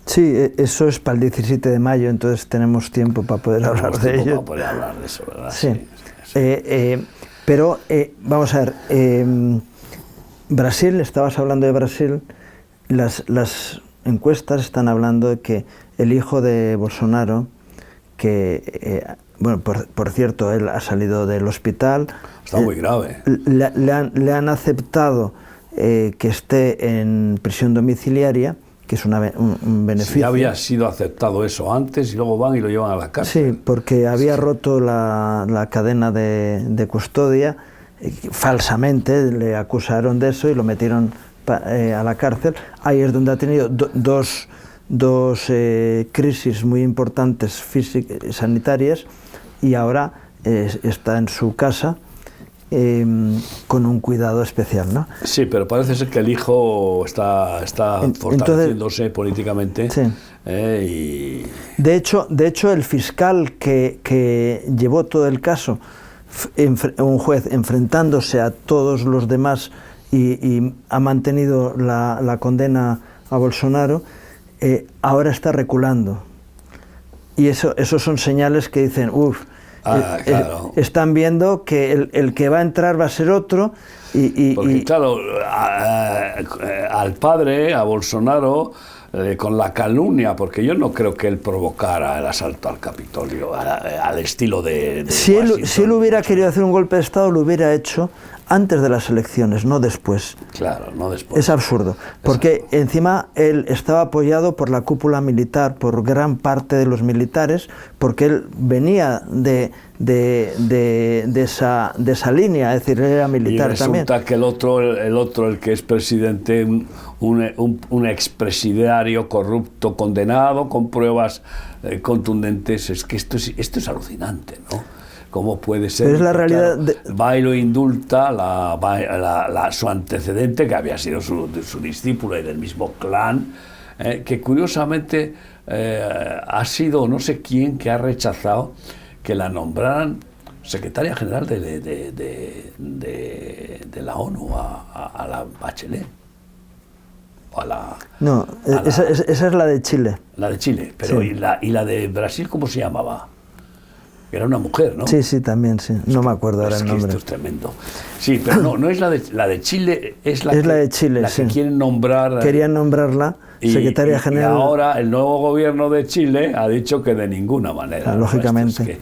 Sí, eso es para el 17 de mayo, entonces tenemos tiempo para poder hablar de ello. Para poder hablar de eso, ¿verdad? Sí. Sí. Pero vamos a ver, Brasil, estabas hablando de Brasil, las encuestas están hablando de que el hijo de Bolsonaro, que, bueno, por cierto, él ha salido del hospital. Está muy grave. Le han aceptado que esté en prisión domiciliaria, que es un beneficio. Sí, ya había sido aceptado eso antes y luego van y lo llevan a la cárcel. Sí, porque había roto la cadena de custodia, falsamente le acusaron de eso y lo metieron a la cárcel. Ahí es donde ha tenido dos crisis muy importantes sanitarias, y ahora está en su casa con un cuidado especial, ¿no? Sí, pero parece ser que el hijo está fortaleciéndose políticamente. Sí. Y... De hecho, el fiscal que llevó todo el caso, un juez enfrentándose a todos los demás y ha mantenido la condena a Bolsonaro, ahora está reculando. Y esos son señales que dicen, claro. Están viendo que el que va a entrar va a ser otro. Porque claro, al padre, a Bolsonaro, con la calumnia, porque yo no creo que él provocara el asalto al Capitolio al estilo de si él hubiera querido hacer un golpe de Estado, lo hubiera hecho antes de las elecciones, no después. Claro, no después. Es absurdo, porque encima él estaba apoyado por la cúpula militar, por gran parte de los militares, porque él venía de esa línea, es decir, él era militar también. Y resulta que el otro, el que es presidente, un expresidiario corrupto, condenado, con pruebas contundentes, es que esto es alucinante, ¿no? ¿Cómo puede ser? Pero es la realidad. Claro, va y lo indulta su antecedente, que había sido su discípulo y del mismo clan, que curiosamente ha sido no sé quién que ha rechazado que la nombraran secretaria general de la ONU a la Bachelet. Esa es la de Chile. La de Chile, pero sí. ¿Y la de Brasil cómo se llamaba? Era una mujer, ¿no? Sí, también, sí. No me acuerdo ahora el nombre. Esto es tremendo. Sí, pero no es la de Chile, es la de Chile, la que quieren nombrar. Querían nombrarla secretaria general. Y ahora el nuevo gobierno de Chile ha dicho que de ninguna manera. Lógicamente.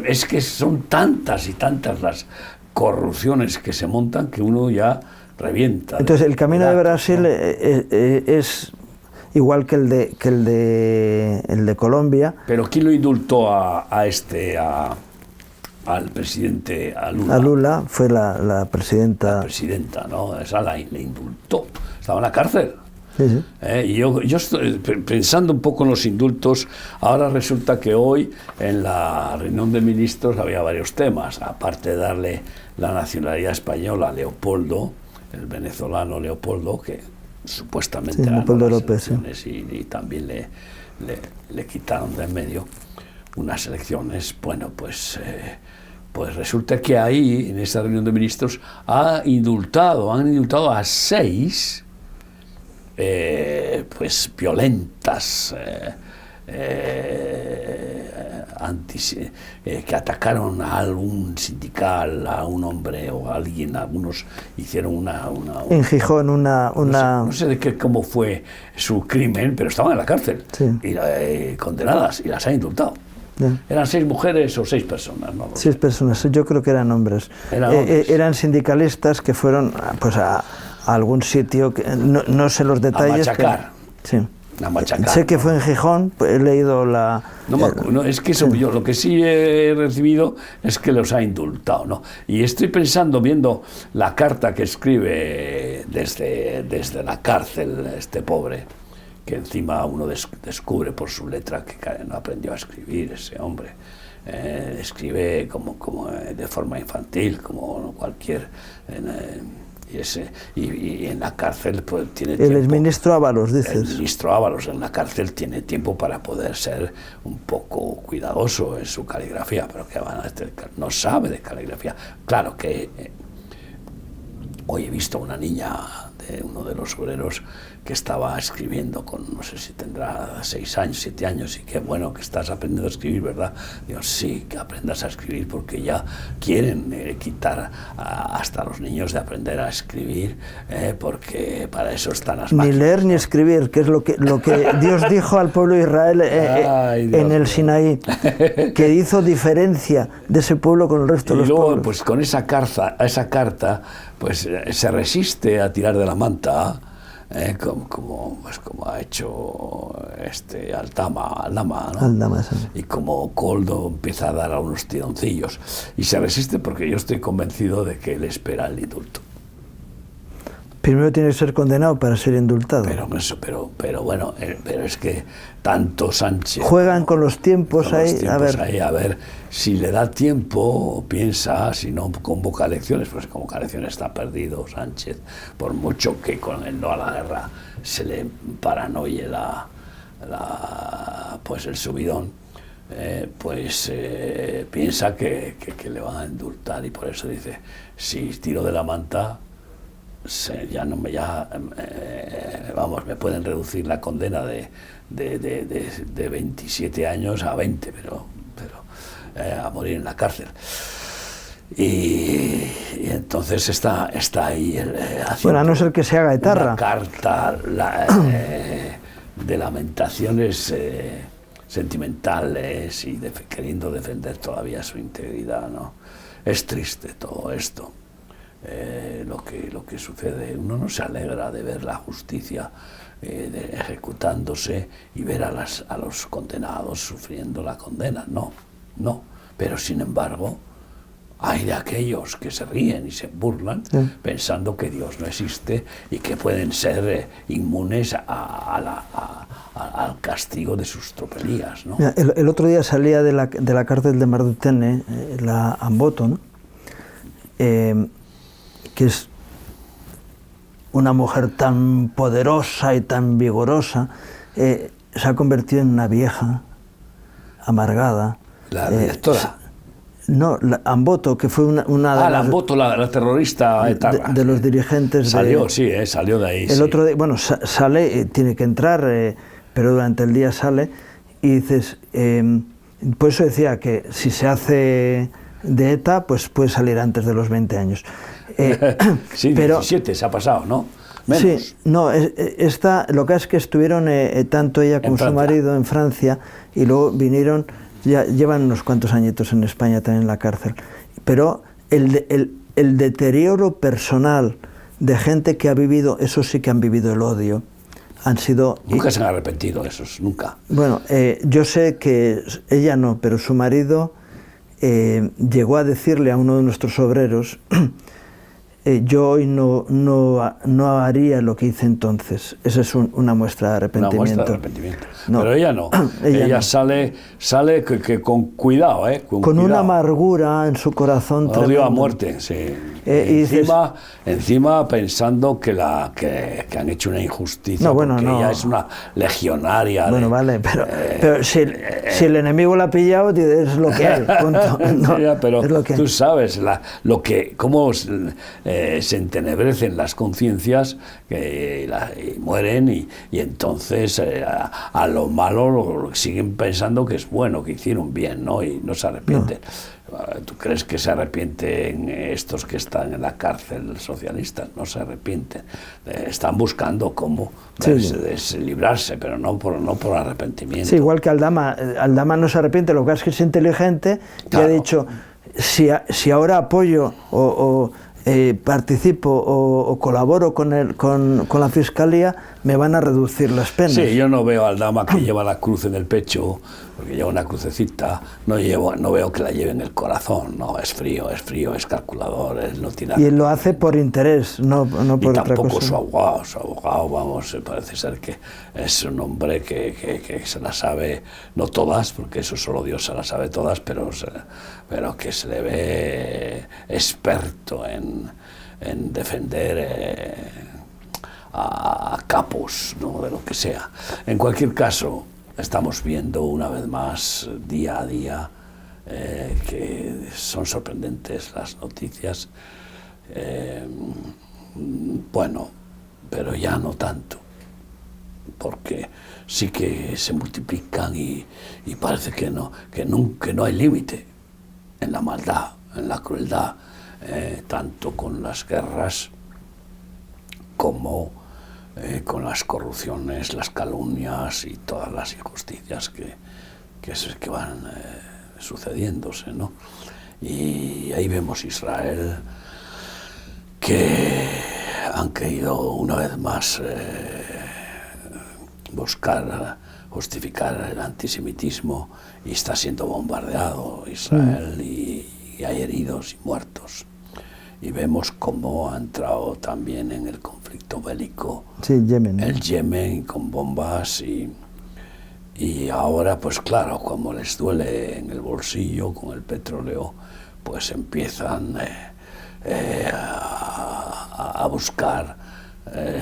Es que son tantas y tantas las corrupciones que se montan que uno ya revienta. Entonces, el camino de Brasil, ¿no? Es igual que el de Colombia. Pero ¿quién lo indultó al presidente, a Lula? A Lula fue la presidenta. La presidenta, ¿no? Esa le indultó. Estaba en la cárcel. Sí. Y yo estoy pensando un poco en los indultos. Ahora resulta que hoy en la reunión de ministros había varios temas. Aparte de darle la nacionalidad española a Leopoldo, el venezolano Leopoldo, que supuestamente Leopoldo López, y también le quitaron de en medio unas elecciones. Bueno, pues resulta que ahí, en esa reunión de ministros, han indultado a 6 pues violentas que atacaron a algún sindical, a un hombre o a alguien. Algunos hicieron en Gijón no sé cómo fue su crimen, pero estaban en la cárcel, sí. Y condenadas, y las han indultado. Yeah. ¿Eran 6 mujeres o 6 personas? No, 6 personas, yo creo que eran hombres. Eran sindicalistas que fueron pues a algún sitio, que no sé los detalles. A machacar. Sí. Sé que fue en Gijón, he leído es que eso, yo lo que sí he recibido es que los ha indultado, ¿no? Y estoy pensando, viendo la carta que escribe desde la cárcel este pobre, que encima uno descubre por su letra que no aprendió a escribir ese hombre. Escribe como de forma infantil, como cualquier... Y en la cárcel pues tiene tiempo. El ministro Ábalos, dices. El ministro Ábalos en la cárcel tiene tiempo para poder ser un poco cuidadoso en su caligrafía, pero que no sabe de caligrafía. Claro que hoy he visto a una niña de uno de los obreros que estaba escribiendo con, no sé si tendrá 6 años, 7 años, y qué bueno que estás aprendiendo a escribir, ¿verdad? Digo, sí, que aprendas a escribir porque ya quieren quitar hasta a los niños de aprender a escribir, porque para eso están las máquinas. Ni leer ni escribir, que es lo que Dios dijo al pueblo de Israel en el Sinaí, que hizo diferencia de ese pueblo con el resto de los luego, pueblos. pues con esa carta, pues se resiste a tirar de la manta, como ha hecho Aldama, ¿no? Aldama, sí. Y como Koldo empieza a dar a unos tironcillos. Y se resiste porque yo estoy convencido de que él espera el indulto. Primero tiene que ser condenado para ser indultado. Pero bueno, pero es que tanto Sánchez... Juegan con los tiempos ahí, a ver si le da tiempo, piensa, si no convoca elecciones, pues convoca elecciones está perdido Sánchez, por mucho que con el no a la guerra se le paranoie pues el subidón, piensa que le van a indultar, y por eso dice, si tiro de la manta... me pueden reducir la condena de 27 años a 20, pero a morir en la cárcel. Y entonces está ahí bueno, a no ser que se haga etarra. Una carta de lamentaciones sentimentales y queriendo defender todavía su integridad, ¿no? Es triste todo esto. Lo que sucede, uno no se alegra de ver la justicia ejecutándose y ver a los condenados sufriendo la condena, no, pero sin embargo hay de aquellos que se ríen y se burlan, pensando que Dios no existe y que pueden ser inmunes al castigo de sus tropelías, ¿no? Mira, el otro día salía de la cárcel de Martutene, la Amboto, ¿no? Que es una mujer tan poderosa y tan vigorosa, se ha convertido en una vieja, amargada. La directora. No, Amboto, que fue una de la Amboto, la terrorista etarra. De los dirigentes. Salió de ahí. El otro día, bueno, sale, tiene que entrar, pero durante el día sale, y dices, por eso decía que si se hace de ETA, pues puede salir antes de los 20 años. Sí, pero 17 se ha pasado, ¿no? Menos. Sí, no, lo que es que estuvieron tanto ella como su marido en Francia, y luego vinieron, ya llevan unos cuantos añitos en España también en la cárcel, pero el deterioro personal de gente que ha vivido, eso sí que han vivido el odio, han sido... Nunca se han arrepentido esos, nunca. Bueno, yo sé que ella no, pero su marido llegó a decirle a uno de nuestros obreros, yo hoy no haría lo que hice entonces. Esa es una muestra de arrepentimiento. Una muestra de arrepentimiento. No. Pero ella no. ella no. sale que con cuidado, con cuidado. Una amargura en su corazón. Odio a muerte, sí. Encima pensando que han hecho una injusticia, porque ella es una legionaria. Bueno, vale, pero si el enemigo la ha pillado, es lo que hay. Pero es lo que tú sabes cómo se entenebrecen las conciencias y mueren, y entonces a lo malo lo siguen pensando que es bueno, que hicieron bien, ¿no? Y no se arrepienten. ¿Tú crees que se arrepienten estos que están en la cárcel socialistas? No se arrepienten. Están buscando cómo librarse, pero no por arrepentimiento. Sí, igual que Aldama no se arrepiente, lo que es que es inteligente, claro. Y ha dicho, si ahora apoyo o participo o colaboro con la Fiscalía, me van a reducir las penas. Sí, yo no veo a Aldama que lleva la cruz en el pecho, porque lleva una crucecita, no veo que la lleve en el corazón, no, es frío, es calculador, él no tiene... Y él lo hace por interés, no por otra cosa. Y tampoco su abogado, vamos, parece ser que es un hombre que se la sabe, no todas, porque eso solo Dios se la sabe todas, pero que se le ve experto en defender a capos, ¿no? De lo que sea. En cualquier caso, estamos viendo una vez más, día a día, que son sorprendentes las noticias. Bueno, pero ya no tanto, porque sí que se multiplican y parece que no hay límite en la maldad, en la crueldad, tanto con las guerras como con las corrupciones, las calumnias y todas las injusticias que van sucediéndose, ¿no? Y ahí vemos Israel que han querido una vez más buscar justificar el antisemitismo y está siendo bombardeado Israel y hay heridos y muertos. Y vemos cómo ha entrado también en el conflicto bélico Yemen, ¿no? El Yemen con bombas y ahora, pues claro, como les duele en el bolsillo con el petróleo, pues empiezan a buscar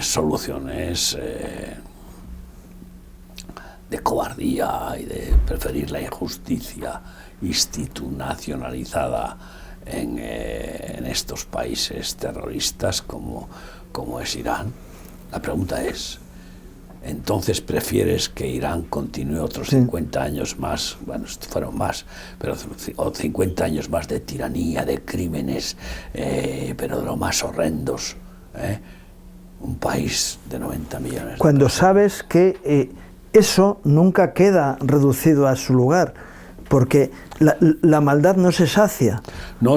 soluciones de cobardía y de preferir la injusticia institucionalizada en estos países terroristas como es Irán. La pregunta es, entonces prefieres que Irán continúe otros 50 años más, bueno, fueron más, pero 50 años más de tiranía, de crímenes, pero de lo más horrendos, un país de 90 millones. Cuando sabes que eso nunca queda reducido a su lugar, porque la maldad no se sacia. No,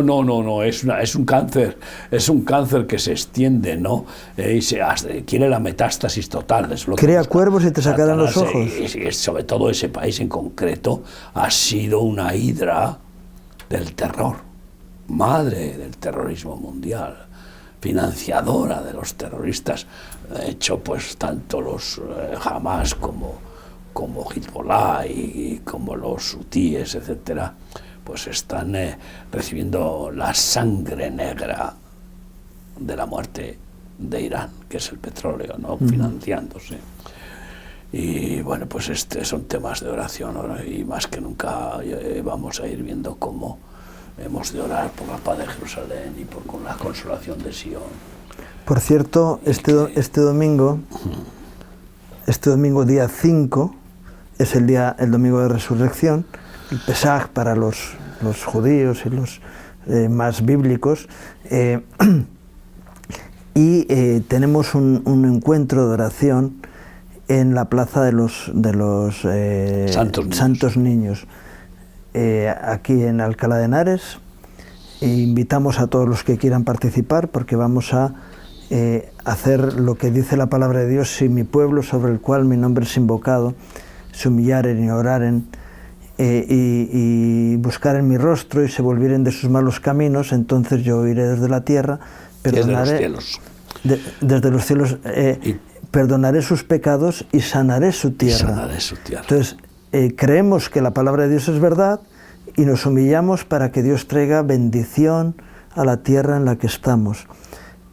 es un cáncer que se extiende, ¿no? Y quiere la metástasis total. Es lo Crea que cuervos y te sacarán los ojos. Y sobre todo ese país en concreto ha sido una hidra del terror, madre del terrorismo mundial, financiadora de los terroristas. De hecho, pues tanto los Hamas como Hezbollah y como los hutíes, etcétera, pues están recibiendo la sangre negra de la muerte de Irán, que es el petróleo, ¿no? Financiándose. Y bueno, pues son temas de oración, ¿no? Y más que nunca vamos a ir viendo cómo hemos de orar por la paz de Jerusalén y con la consolación de Sion. Por cierto, este domingo día 5, es el domingo de resurrección, el Pesaj para los judíos y los más bíblicos, y tenemos un encuentro de oración en la plaza de los Santos Niños, aquí en Alcalá de Henares. Invitamos a todos los que quieran participar, porque vamos a hacer lo que dice la palabra de Dios: si mi pueblo, sobre el cual mi nombre es invocado, se humillaren y oraren y buscaren mi rostro y se volvieren de sus malos caminos, entonces yo oiré desde la tierra, perdonaré desde los cielos, perdonaré sus pecados y sanaré su tierra. Entonces, creemos que la palabra de Dios es verdad y nos humillamos para que Dios traiga bendición a la tierra en la que estamos,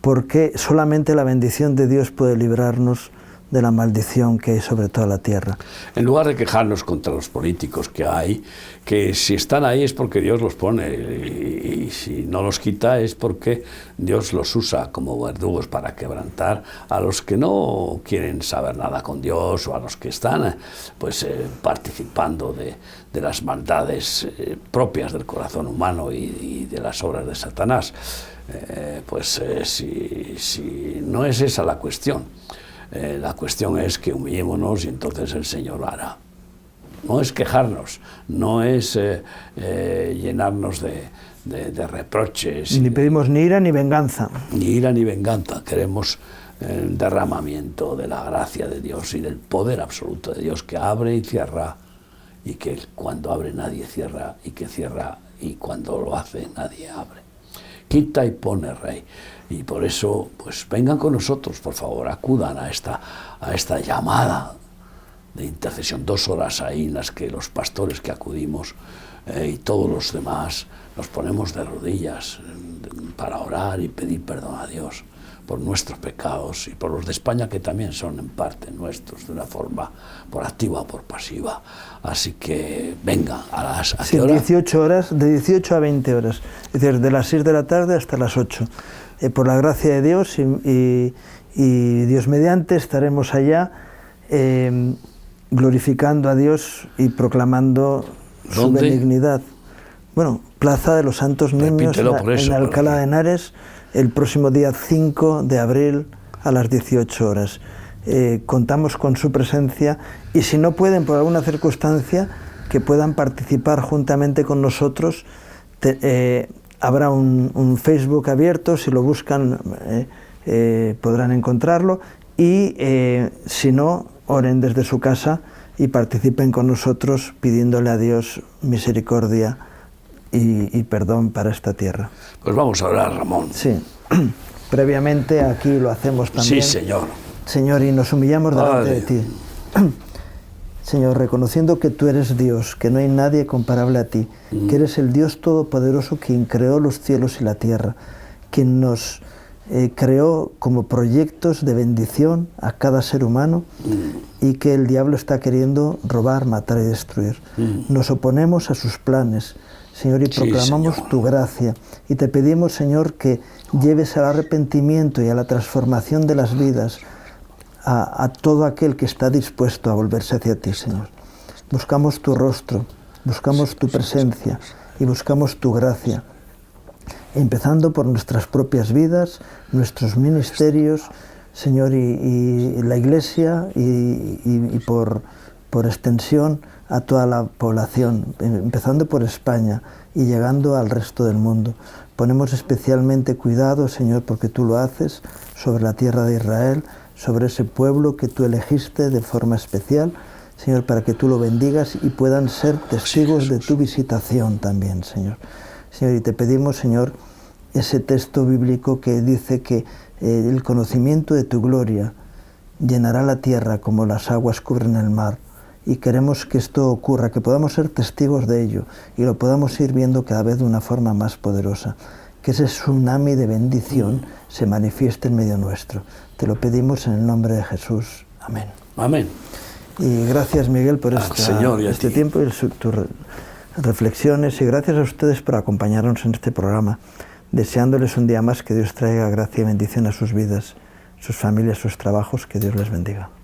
porque solamente la bendición de Dios puede librarnos de la maldición que hay sobre toda la tierra. En lugar de quejarnos contra los políticos que hay, que si están ahí es porque Dios los pone, y si no los quita es porque Dios los usa como verdugos para quebrantar a los que no quieren saber nada con Dios, o a los que están participando de las maldades propias del corazón humano y de las obras de Satanás. Si no es esa la cuestión. La cuestión es que humillémonos y entonces el Señor hará. No es quejarnos, no es llenarnos de reproches. Ni pedimos ni ira ni venganza. Ni ira ni venganza. Queremos el derramamiento de la gracia de Dios y del poder absoluto de Dios, que abre y cierra, y que cuando abre nadie cierra, y que cierra y cuando lo hace nadie abre. Quita y pone, Rey. Y por eso, pues vengan con nosotros, por favor, acudan a esta llamada de intercesión. 2 horas ahí en las que los pastores que acudimos y todos los demás nos ponemos de rodillas para orar y pedir perdón a Dios por nuestros pecados y por los de España, que también son en parte nuestros, de una forma por activa o por pasiva. Así que vengan a las 18 horas, de 18 a 20 horas, es decir, de las 6 de la tarde hasta las 8. Por la gracia de Dios y Y Dios mediante estaremos allá glorificando a Dios y proclamando su benignidad. Bueno, Plaza de los Santos Niños en Alcalá de Henares, el próximo día 5 de abril a las 18 horas. Contamos con su presencia y si no pueden por alguna circunstancia, que puedan participar juntamente con nosotros. Habrá un Facebook abierto, si lo buscan podrán encontrarlo, y si no, oren desde su casa y participen con nosotros pidiéndole a Dios misericordia y perdón para esta tierra. Pues vamos a orar, Ramón. Sí, previamente aquí lo hacemos también. Sí, Señor. Señor, y nos humillamos delante de ti. Señor, reconociendo que tú eres Dios, que no hay nadie comparable a ti, que eres el Dios Todopoderoso quien creó los cielos y la tierra, quien nos creó como proyectos de bendición a cada ser humano y que el diablo está queriendo robar, matar y destruir. Nos oponemos a sus planes, Señor, y proclamamos tu gracia. Y te pedimos, Señor, que lleves al arrepentimiento y a la transformación de las vidas a todo aquel que está dispuesto a volverse hacia ti, Señor. Buscamos tu rostro, buscamos tu presencia y buscamos tu gracia, empezando por nuestras propias vidas, nuestros ministerios, Señor, y la Iglesia y por extensión a toda la población, empezando por España y llegando al resto del mundo. Ponemos especialmente cuidado, Señor, porque tú lo haces, sobre la tierra de Israel, sobre ese pueblo que tú elegiste de forma especial, Señor, para que tú lo bendigas y puedan ser testigos de tu visitación también, Señor. Señor, y te pedimos, Señor, ese texto bíblico que dice que el conocimiento de tu gloria llenará la tierra como las aguas cubren el mar. Y queremos que esto ocurra, que podamos ser testigos de ello y lo podamos ir viendo cada vez de una forma más poderosa. Que ese tsunami de bendición se manifieste en medio nuestro. Te lo pedimos en el nombre de Jesús. Amén. Amén. Y gracias, Miguel, por este tiempo y tus reflexiones. Y gracias a ustedes por acompañarnos en este programa, deseándoles un día más que Dios traiga gracia y bendición a sus vidas, sus familias, sus trabajos. Que Dios les bendiga.